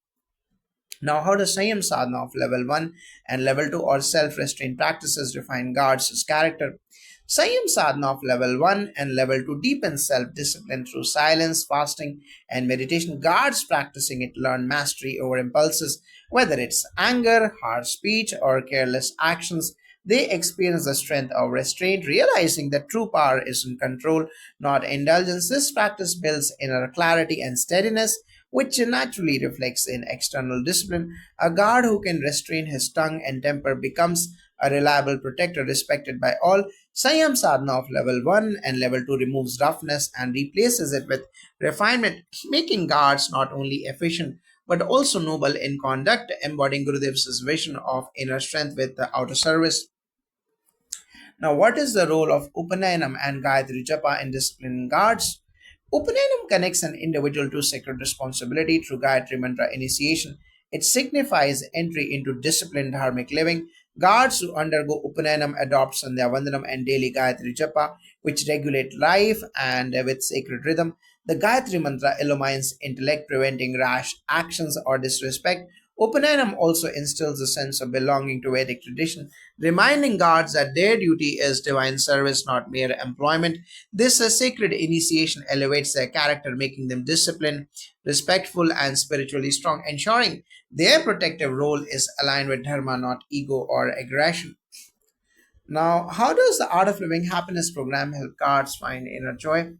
Now, how does Sanyam Sadhana of level 1 and level 2 or self restraint practices define guards' character? Sanyam Sadhana of level 1 and level 2 deepens self discipline through silence, fasting, and meditation. Guards practicing it learn mastery over impulses, whether it's anger, harsh speech, or careless actions. They experience the strength of restraint, realizing that true power is in control, not indulgence. This practice builds inner clarity and steadiness, which naturally reflects in external discipline. A guard who can restrain his tongue and temper becomes a reliable protector respected by all. Sanyam sadhana of level 1 and level 2 removes roughness and replaces it with refinement, making guards not only efficient but also noble in conduct, embodying Gurudev's vision of inner strength with the outer service. Now, what is the role of Upanayanam and Gayatri Japa in disciplining guards? Upanayanam connects an individual to sacred responsibility through Gayatri Mantra initiation. It signifies entry into disciplined dharmic living. Guards who undergo Upanayanam adopt Sandhya Vandanam and daily Gayatri Japa, which regulate life and with sacred rhythm. The Gayatri Mantra illumines intellect, preventing rash actions or disrespect. Upanayanam also instills a sense of belonging to Vedic tradition, reminding guards that their duty is divine service, not mere employment. This sacred initiation elevates their character, making them disciplined, respectful, and spiritually strong, ensuring their protective role is aligned with dharma, not ego or aggression. Now, how does the Art of Living Happiness program help guards find inner joy?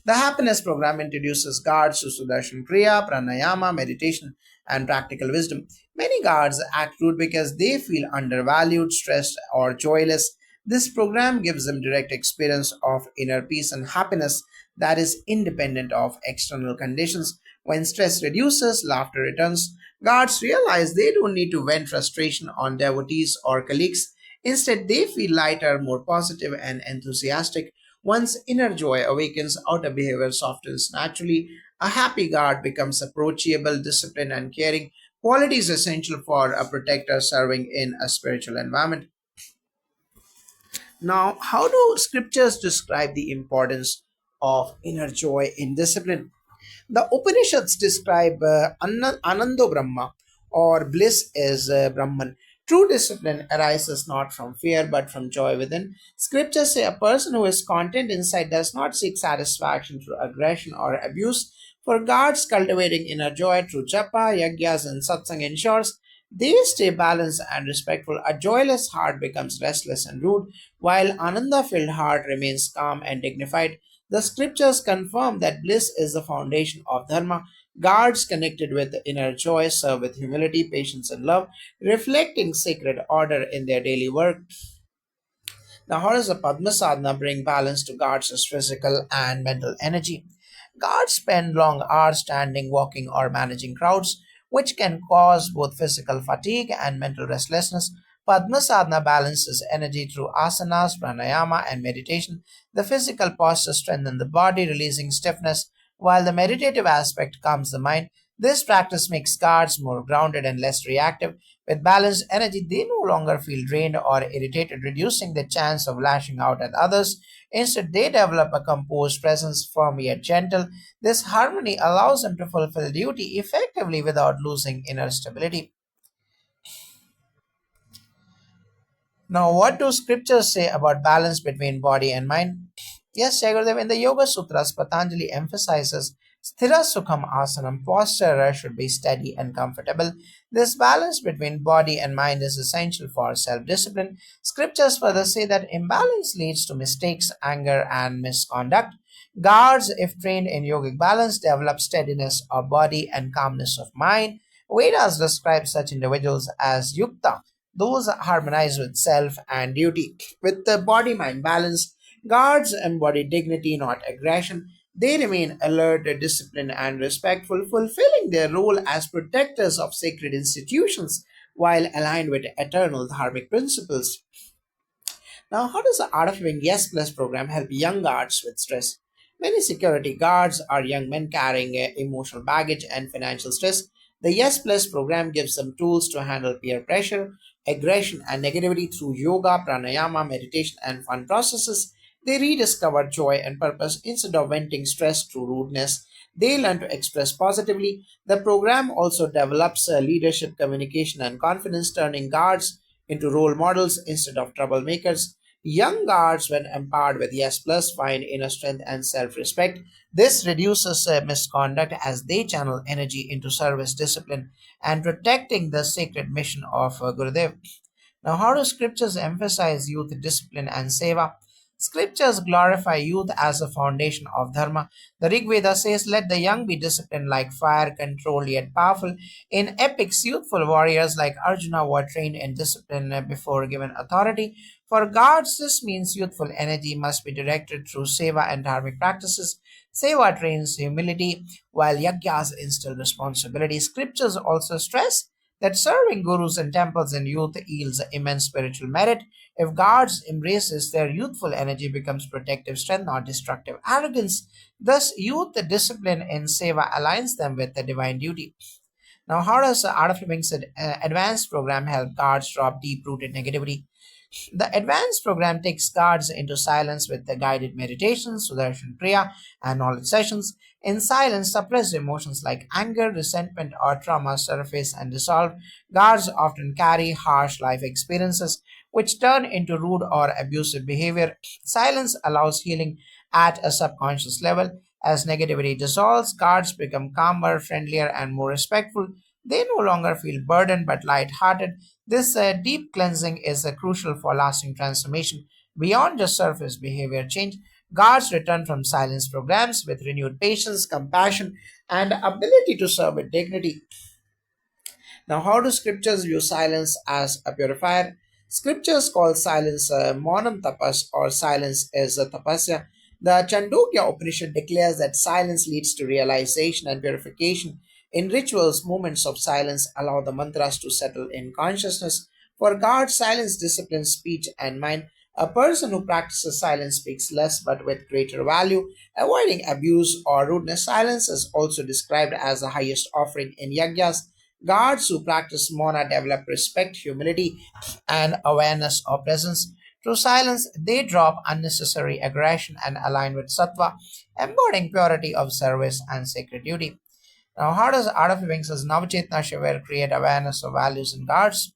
The happiness program introduces guards to Sudarshan Kriya, pranayama, meditation, and practical wisdom. Many guards act rude because they feel undervalued, stressed, or joyless. This program gives them direct experience of inner peace and happiness that is independent of external conditions. When stress reduces, laughter returns. Guards realize they don't need to vent frustration on devotees or colleagues. Instead, they feel lighter, more positive, and enthusiastic. Once inner joy awakens, outer behavior softens naturally. A happy guard becomes approachable, disciplined, and caring, qualities essential for a protector serving in a spiritual environment. Now, how do scriptures describe the importance of inner joy in discipline? The Upanishads describe Anando Brahma or bliss as Brahman. True discipline arises not from fear but from joy within. Scriptures say a person who is content inside does not seek satisfaction through aggression or abuse. For guards cultivating inner joy through japa, yagyas, and satsang ensures they stay balanced and respectful. A joyless heart becomes restless and rude, while ananda filled heart remains calm and dignified. The scriptures confirm that bliss is the foundation of dharma. Guards connected with the inner joy serve with humility, patience, and love, reflecting sacred order in their daily work. Now, how does the Padma Sadhana bring balance to guards' physical and mental energy? Guards spend long hours standing, walking, or managing crowds, which can cause both physical fatigue and mental restlessness. Padma Sadhana balances energy through asanas, pranayama, and meditation. The physical posture strengthens the body, releasing stiffness, while the meditative aspect calms the mind. This practice makes guards more grounded and less reactive. With balanced energy, they no longer feel drained or irritated, reducing the chance of lashing out at others. Instead, they develop a composed presence, firm yet gentle. This harmony allows them to fulfill duty effectively without losing inner stability. Now, what do scriptures say about balance between body and mind? Yes, Jagadev, in the Yoga Sutras, Patanjali emphasizes Sthira Sukham Asanam, posture should be steady and comfortable. This balance between body and mind is essential for self discipline. Scriptures further say that imbalance leads to mistakes, anger, and misconduct. Guards, if trained in yogic balance, develop steadiness of body and calmness of mind. Vedas describe such individuals as yukta, those harmonize with self and duty. With the body mind balance, guards embody dignity, not aggression. They remain alert, disciplined, and respectful, fulfilling their role as protectors of sacred institutions while aligned with eternal dharmic principles. Now, how does the Art of Living Yes Plus program help young guards with stress? Many security guards are young men carrying emotional baggage and financial stress. The Yes Plus program gives them tools to handle peer pressure, aggression, and negativity through yoga, pranayama, meditation, and fun processes. They rediscover joy and purpose instead of venting stress through rudeness. They learn to express positively. The program also develops leadership, communication, and confidence, turning guards into role models instead of troublemakers. Young guards, when empowered with Yes Plus, find inner strength and self respect. This reduces misconduct as they channel energy into service, discipline, and protecting the sacred mission of Gurudev. Now, how do scriptures emphasize youth discipline and seva? Scriptures glorify youth as the foundation of dharma. The Rig Veda says, "Let the young be disciplined like fire, controlled yet powerful." In epics, youthful warriors like Arjuna were trained in discipline before given authority. For gods, this means youthful energy must be directed through seva and dharmic practices. Seva trains humility, while yajnas instill responsibility. Scriptures also stress that serving gurus and temples in youth yields immense spiritual merit. If guards embraces their youthful energy becomes protective strength, not destructive arrogance. Thus, youth discipline in seva aligns them with the divine duty. Now, how does the Art of Living advanced program help guards drop deep-rooted negativity? The advanced program takes guards into silence with the guided meditations, Sudarshan Kriya, and knowledge sessions. In silence, suppressed emotions like anger, resentment, or trauma surface and dissolve. Guards often carry harsh life experiences which turn into rude or abusive behavior. Silence allows healing at a subconscious level. As negativity dissolves, guards become calmer, friendlier, and more respectful. They no longer feel burdened but light-hearted. This deep cleansing is crucial for lasting transformation beyond just surface behavior change. Guards return from silence programs with renewed patience, compassion, and ability to serve with dignity. Now, how do scriptures view silence as a purifier? Scriptures call silence monam tapas or silence is a tapasya. The Chandogya Upanishad declares that silence leads to realization and purification. In rituals, moments of silence allow the mantras to settle in consciousness. For God, silence disciplines speech and mind. A person who practices silence speaks less but with greater value, avoiding abuse or rudeness. Silence is also described as the highest offering in yajnas. Guards who practice Mona develop respect, humility, and awareness of presence. Through silence, they drop unnecessary aggression and align with sattva, embodying purity of service and sacred duty. Now, how does Art of Living says Navchetna Shivar create awareness of values in guards?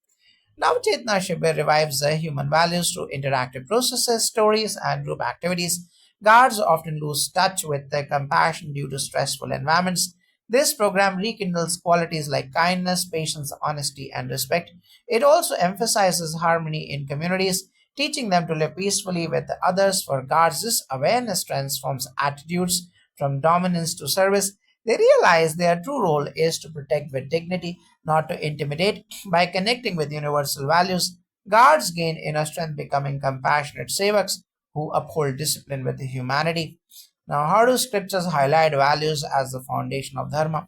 Navchetna Shibir revives the human values through interactive processes, stories, and group activities. Guards often lose touch with their compassion due to stressful environments. This program rekindles qualities like kindness, patience, honesty, and respect. It also emphasizes harmony in communities, teaching them to live peacefully with others. For guards, this awareness transforms attitudes from dominance to service. They realize their true role is to protect with dignity, not to intimidate. By connecting with universal values, guards gain inner strength, becoming compassionate sevaks who uphold discipline with humanity. Now, how do scriptures highlight values as the foundation of Dharma?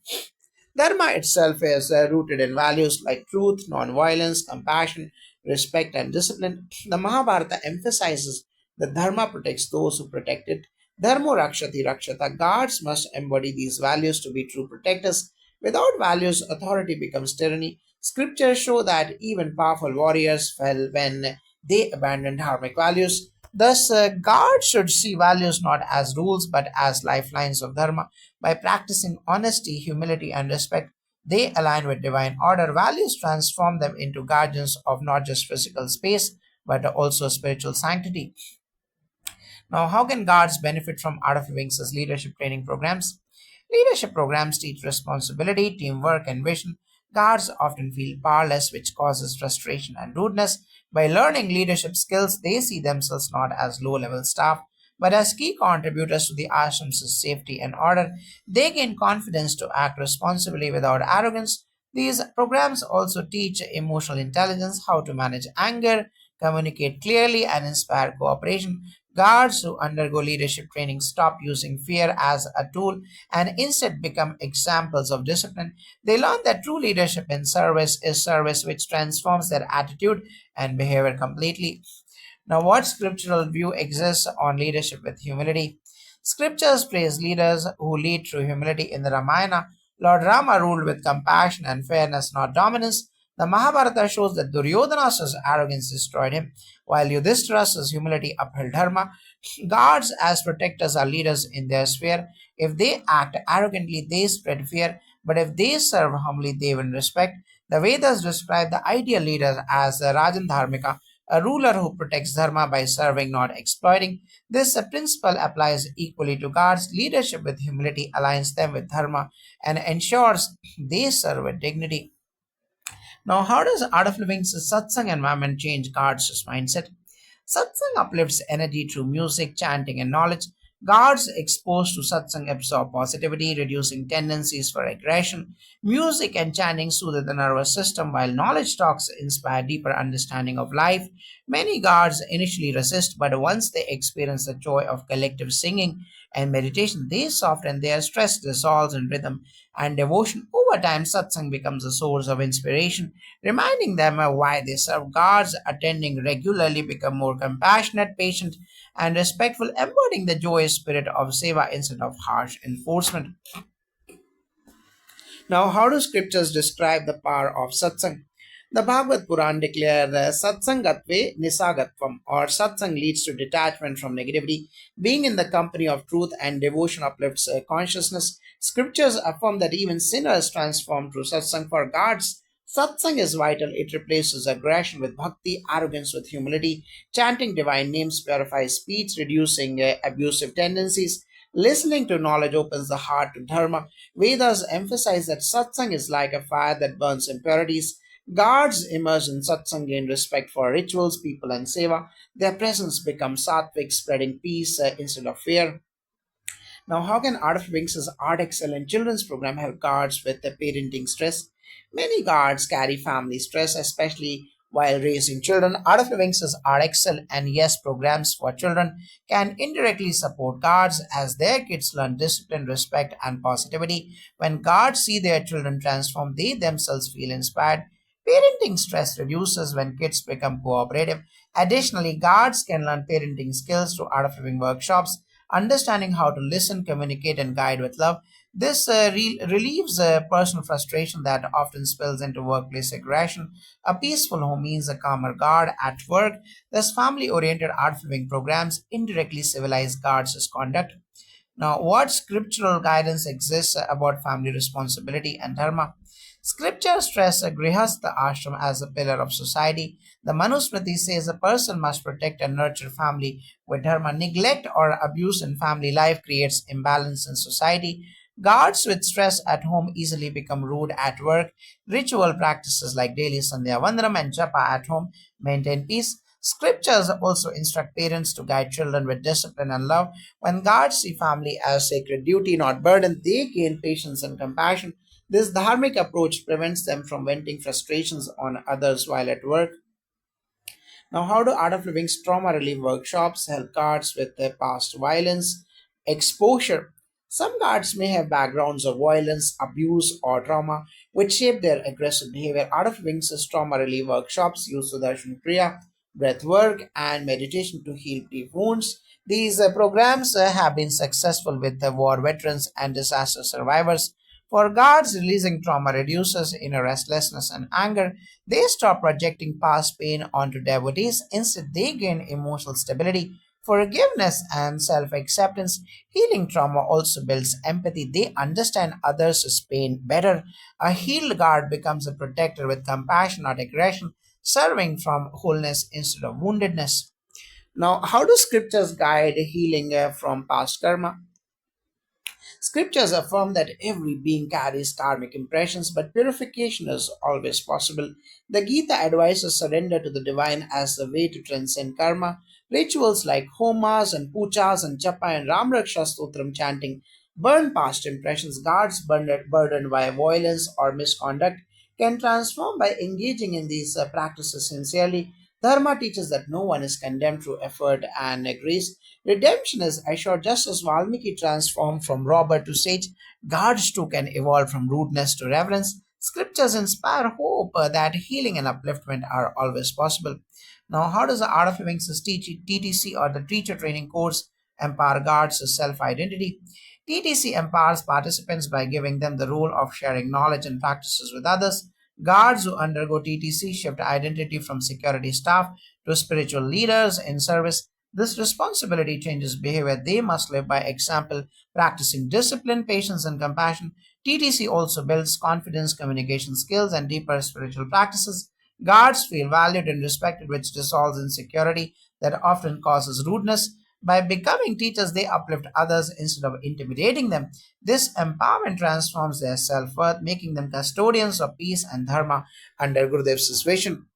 Dharma itself is rooted in values like truth, non-violence, compassion, respect, and discipline. The Mahabharata emphasizes that Dharma protects those who protect it. Dharma rakshati rakshata. Guards must embody these values to be true protectors. Without values, authority becomes tyranny. Scriptures show that even powerful warriors fell when they abandoned dharmic values. Thus, guards should see values not as rules but as lifelines of dharma. By practicing honesty, humility, and respect, they align with divine order. Values transform them into guardians of not just physical space but also spiritual sanctity. Now, how can guards benefit from Art of Living's leadership training programs? Leadership programs teach responsibility, teamwork, and vision. Guards often feel powerless, which causes frustration and rudeness. By learning leadership skills, they see themselves not as low level staff, but as key contributors to the ashram's safety and order. They gain confidence to act responsibly without arrogance. These programs also teach emotional intelligence, how to manage anger, communicate clearly, and inspire cooperation. Guards who undergo leadership training stop using fear as a tool and instead become examples of discipline. They learn that true leadership in service is service which transforms their attitude and behavior completely. Now, what scriptural view exists on leadership with humility? Scriptures praise leaders who lead through humility. In the Ramayana, Lord Rama ruled with compassion and fairness, not dominance. The Mahabharata shows that Duryodhana's arrogance destroyed him, while Yudhishthira's humility upheld dharma. Guards as protectors are leaders in their sphere. If they act arrogantly, they spread fear, but if they serve humbly, they win respect. The Vedas describe the ideal leader as a Rajan Dharmika, a ruler who protects dharma by serving, not exploiting. This principle applies equally to guards. Leadership with humility aligns them with dharma and ensures they serve with dignity. Now, how does Art of Living's satsang environment change guards' mindset? Satsang uplifts energy through music, chanting, and knowledge. Guards exposed to satsang absorb positivity, reducing tendencies for aggression. Music and chanting soothe the nervous system, while knowledge talks inspire deeper understanding of life. Many guards initially resist, but once they experience the joy of collective singing and meditation, they soften. Their stress dissolves in rhythm and devotion. Over time, satsang becomes a source of inspiration, reminding them of why they serve. Guards attending regularly become more compassionate, patient, and respectful, embodying the joyous spirit of seva instead of harsh enforcement. Now, how do scriptures describe the power of satsang? The Bhagavad Puran declares satsangatve nisagatvam, or satsang leads to detachment from negativity. Being in the company of truth and devotion uplifts consciousness. Scriptures affirm that even sinners transform through satsang. For gods, satsang is vital. It replaces aggression with bhakti, arrogance with humility. Chanting divine names purifies speech, reducing abusive tendencies. Listening to knowledge opens the heart to dharma. Vedas emphasize that satsang is like a fire that burns impurities. Guards immersed in satsang gain respect for rituals, people, and seva. Their presence becomes sattvic, spreading peace instead of fear. Now, how can Art of Wings' Art Excel and Children's program help guards with the parenting stress? Many guards carry family stress, especially while raising children. Art of Wings' Art Excel and Yes programs for children can indirectly support guards as their kids learn discipline, respect, and positivity. When guards see their children transform, they themselves feel inspired. Parenting stress reduces when kids become cooperative. Additionally, guards can learn parenting skills through Art of Living workshops, understanding how to listen, communicate, and guide with love. This relieves personal frustration that often spills into workplace aggression. A peaceful home means a calmer guard at work. Thus, family oriented art living programs indirectly civilize guards' conduct. Now, what scriptural guidance exists about family responsibility and dharma? Scripture stress Grihastha ashram as a pillar of society. The Manusmriti says a person must protect and nurture family with dharma. Neglect or abuse in family life creates imbalance in society. Guards with stress at home easily become rude at work. Ritual practices like daily Sandhya Vandanam and Japa at home maintain peace. Scriptures also instruct parents to guide children with discipline and love. When guards see family as sacred duty, not burden, they gain patience and compassion. This dharmic approach prevents them from venting frustrations on others while at work. Now, how do Art of Living's trauma relief workshops help guards with their past violence exposure? Some guards may have backgrounds of violence, abuse, or trauma which shape their aggressive behavior. Art of Living's trauma relief workshops use Sudarshan Kriya, breath work, and meditation to heal deep wounds. These programs have been successful with the war veterans and disaster survivors. For guards, releasing trauma reduces inner restlessness and anger. They stop projecting past pain onto devotees. Instead, they gain emotional stability, forgiveness, and self acceptance. Healing trauma also builds empathy. They understand others' pain better. A healed guard becomes a protector with compassion, not aggression, serving from wholeness instead of woundedness. Now, how do scriptures guide healing from past karma? Scriptures affirm that every being carries karmic impressions, but purification is always possible. The Gita advises surrender to the divine as the way to transcend karma. Rituals like homas and pujas and japa and Ramraksha Stotram chanting burn past impressions. Guards burdened by violence or misconduct can transform by engaging in these practices sincerely. Dharma teaches that no one is condemned through effort and grace. Redemption is assured just as Valmiki transformed from robber to sage. Guards too can evolve from rudeness to reverence. Scriptures inspire hope that healing and upliftment are always possible. Now, how does the Art of Living TTC or the teacher training course empower guards' self identity? TTC empowers participants by giving them the role of sharing knowledge and practices with others. Guards who undergo TTC shift identity from security staff to spiritual leaders in service. This responsibility changes behavior. They must live by example, practicing discipline, patience, and compassion. TTC also builds confidence, communication skills, and deeper spiritual practices. Guards feel valued and respected, which dissolves insecurity that often causes rudeness. By becoming teachers, they uplift others instead of intimidating them. This empowerment transforms their self worth, making them custodians of peace and dharma under Gurudev's vision.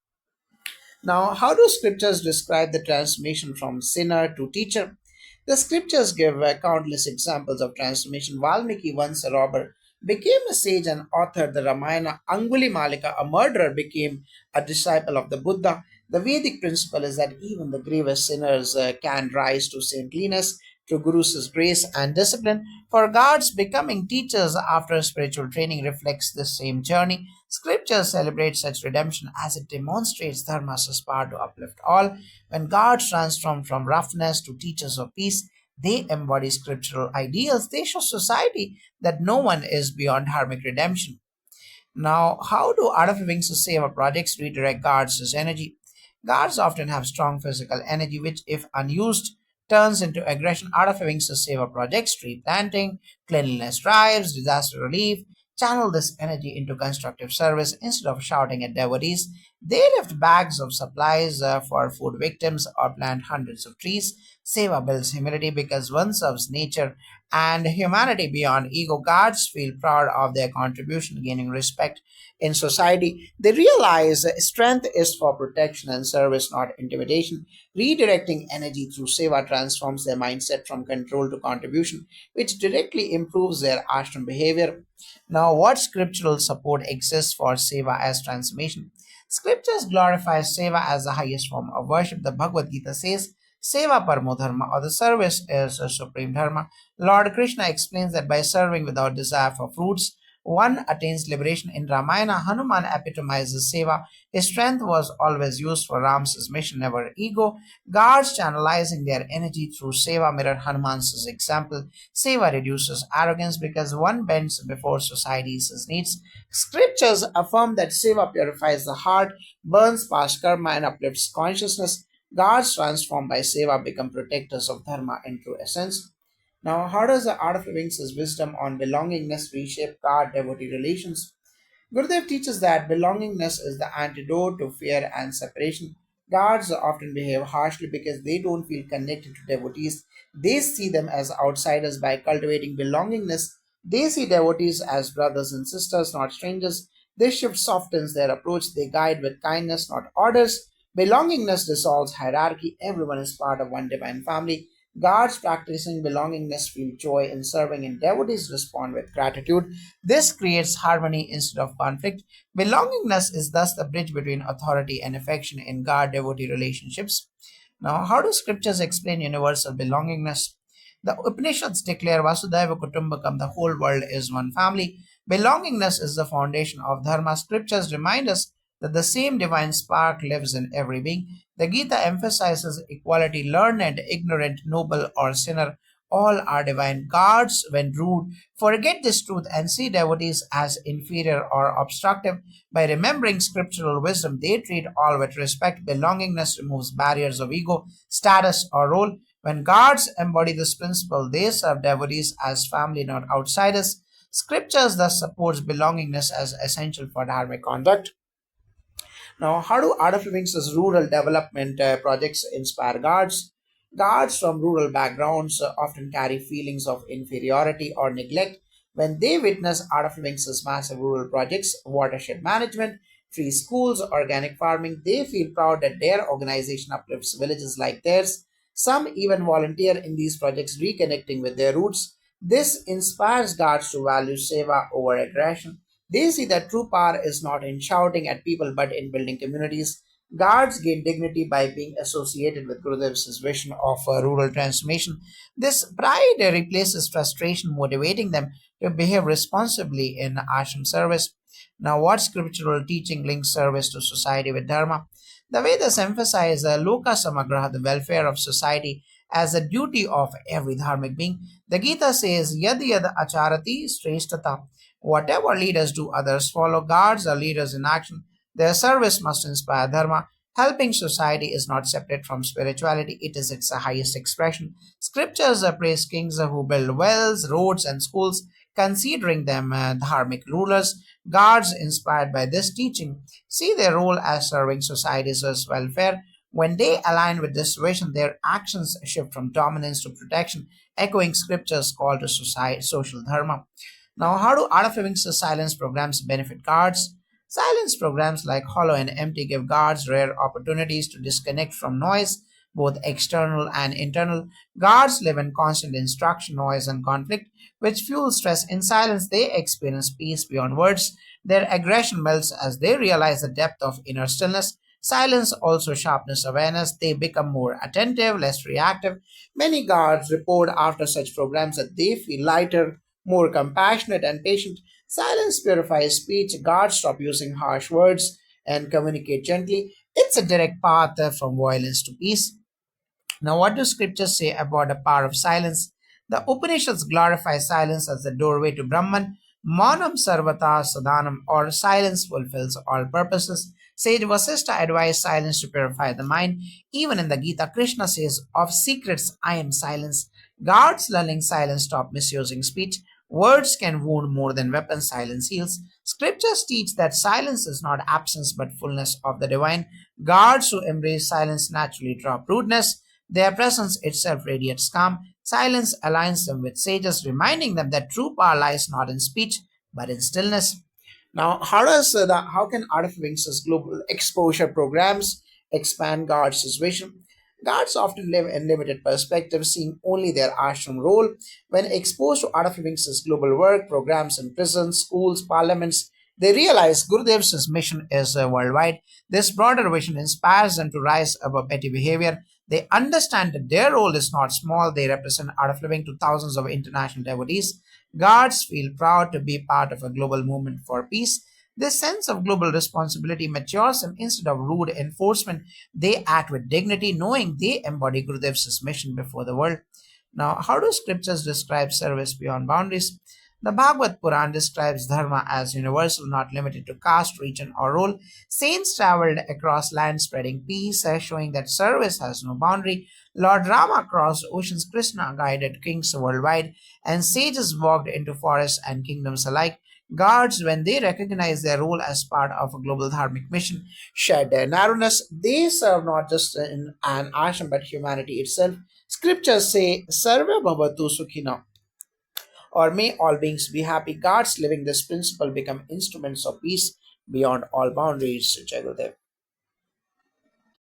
Now, how do scriptures describe the transformation from sinner to teacher? The scriptures give countless examples of transformation. Valmiki, once a robber, became a sage and authored the Ramayana. Anguli Malika, a murderer, became a disciple of the Buddha. The Vedic principle is that even the gravest sinners can rise to saintliness through Guru's grace and discipline. For guards, becoming teachers after spiritual training reflects this same journey. Scripture celebrates such redemption as it demonstrates Dharma's power to uplift all. When guards transform from roughness to teachers of peace, they embody scriptural ideals. They show society that no one is beyond dharmic redemption. Now, how do Art of Living Seva projects redirect guards' energy? Guards often have strong physical energy, which, if unused, turns into aggression. Art of Living Seva projects, tree planting, cleanliness drives, disaster relief, channel this energy into constructive service instead of shouting at devotees. They lift bags of supplies for food victims or plant hundreds of trees. Seva builds humility because one serves nature and humanity beyond ego. Guards feel proud of their contribution, gaining respect in society. They realize that strength is for protection and service, not intimidation. Redirecting energy through seva transforms their mindset from control to contribution, which directly improves their ashram behavior. Now, what scriptural support exists for seva as transformation? Scriptures glorify seva as the highest form of worship. The Bhagavad Gita says, Seva Paramo Dharma, or the service is a supreme dharma. Lord Krishna explains that by serving without desire for fruits, one attains liberation. In Ramayana, Hanuman epitomizes seva. His strength was always used for Ram's mission, never ego. Guards channelizing their energy through seva mirror Hanuman's example. Seva reduces arrogance because one bends before society's needs. Scriptures affirm that seva purifies the heart, burns past karma, and uplifts consciousness. Guards transformed by seva become protectors of dharma in true essence. Now, how does the Art of Living's wisdom on belongingness reshape guard devotee relations? Gurudev teaches that belongingness is the antidote to fear and separation. Guards often behave harshly because they don't feel connected to devotees. They see them as outsiders. By cultivating belongingness. They see devotees as brothers and sisters, not strangers. This shift softens their approach. They guide with kindness, not orders. Belongingness dissolves hierarchy. Everyone is part of one divine family. Guards practicing belongingness feel joy in serving, and devotees respond with gratitude. This creates harmony instead of conflict. Belongingness is thus the bridge between authority and affection in guard devotee relationships. Now, how do scriptures explain universal belongingness? The Upanishads declare Vasudhaiva Kutumbakam, the whole world is one family. Belongingness is the foundation of Dharma. Scriptures remind us that the same divine spark lives in every being. The Gita emphasizes equality, learned, ignorant, noble, or sinner. All are divine. Guards, when rude, forget this truth and see devotees as inferior or obstructive. By remembering scriptural wisdom, they treat all with respect. Belongingness removes barriers of ego, status, or role. When guards embody this principle, they serve devotees as family, not outsiders. Scriptures thus supports belongingness as essential for dharmic conduct. Now, how do Art of Living's rural development projects inspire guards? Guards from rural backgrounds often carry feelings of inferiority or neglect when they witness Art of Living's massive rural projects, watershed management, free schools, organic farming. They feel proud that their organization uplifts villages like theirs. Some even volunteer in these projects, reconnecting with their roots. This inspires guards to value seva over aggression. They see that true power is not in shouting at people but in building communities. Guards gain dignity by being associated with Gurudev's vision of rural transformation. This pride replaces frustration, motivating them to behave responsibly in ashram service. Now, what scriptural teaching links service to society with dharma? The Vedas emphasize Loka Samagraha, the welfare of society, as a duty of every dharmic being. The Gita says, Yad Yad Acharati Sreshtata. Whatever leaders do, others follow. Guards are leaders in action. Their service must inspire dharma. Helping society is not separate from spirituality, it is its highest expression. Scriptures praise kings who build wells, roads, and schools, considering them dharmic rulers. Guards, inspired by this teaching, see their role as serving society's welfare. When they align with this vision, their actions shift from dominance to protection, echoing scripture's call to social dharma. Now, how do Art of Living silence programs benefit guards? Silence programs like Hollow and Empty give guards rare opportunities to disconnect from noise, both external and internal. Guards live in constant instruction, noise, and conflict, which fuels stress. In silence, they experience peace beyond words. Their aggression melts as they realize the depth of inner stillness. Silence also sharpens awareness. They become more attentive, less reactive. Many guards report after such programs that they feel lighter, more compassionate, and patient. Silence purifies speech. Guards stop using harsh words and communicate gently. It's a direct path from violence to peace. Now, what do scriptures say about the power of silence? The Upanishads glorify silence as the doorway to Brahman. Maunam sarvata sadhanam, or silence fulfills all purposes. Sage Vasishtha advised silence to purify the mind. Even in the Gita, Krishna says, Of secrets I am silence. Guards learning silence stop misusing speech. Words can wound more than weapons, silence heals. Scriptures teach that silence is not absence but fullness of the divine. Guards who embrace silence naturally drop rudeness. Their presence itself radiates calm. Silence aligns them with sages, reminding them that true power lies not in speech but in stillness. Now, how can Art of Living's global exposure programs expand Guards' vision? Guards often live in limited perspective, seeing only their ashram role. When exposed to Art of Living's global work, programs in prisons, schools, parliaments, they realize Gurudev's mission is worldwide. This broader vision inspires them to rise above petty behavior. They understand that their role is not small. They represent Art of Living to thousands of international devotees. Guards feel proud to be part of a global movement for peace. This sense of global responsibility matures them. Instead of rude enforcement, they act with dignity, knowing they embody Gurudev's mission before the world. Now, how do scriptures describe service beyond boundaries? The Bhagavad Puran describes dharma as universal, not limited to caste, region, or role. Saints traveled across land spreading peace, showing that service has no boundary. Lord Rama crossed oceans, Krishna guided kings worldwide, and sages walked into forests and kingdoms alike. Guards, when they recognize their role as part of a global dharmic mission, shed their narrowness. They serve not just in an ashram but humanity itself. Scriptures say, Sarva Bhavatu Sukhina, or may all beings be happy. Guards living this principle become instruments of peace beyond all boundaries. Jai Gurudev.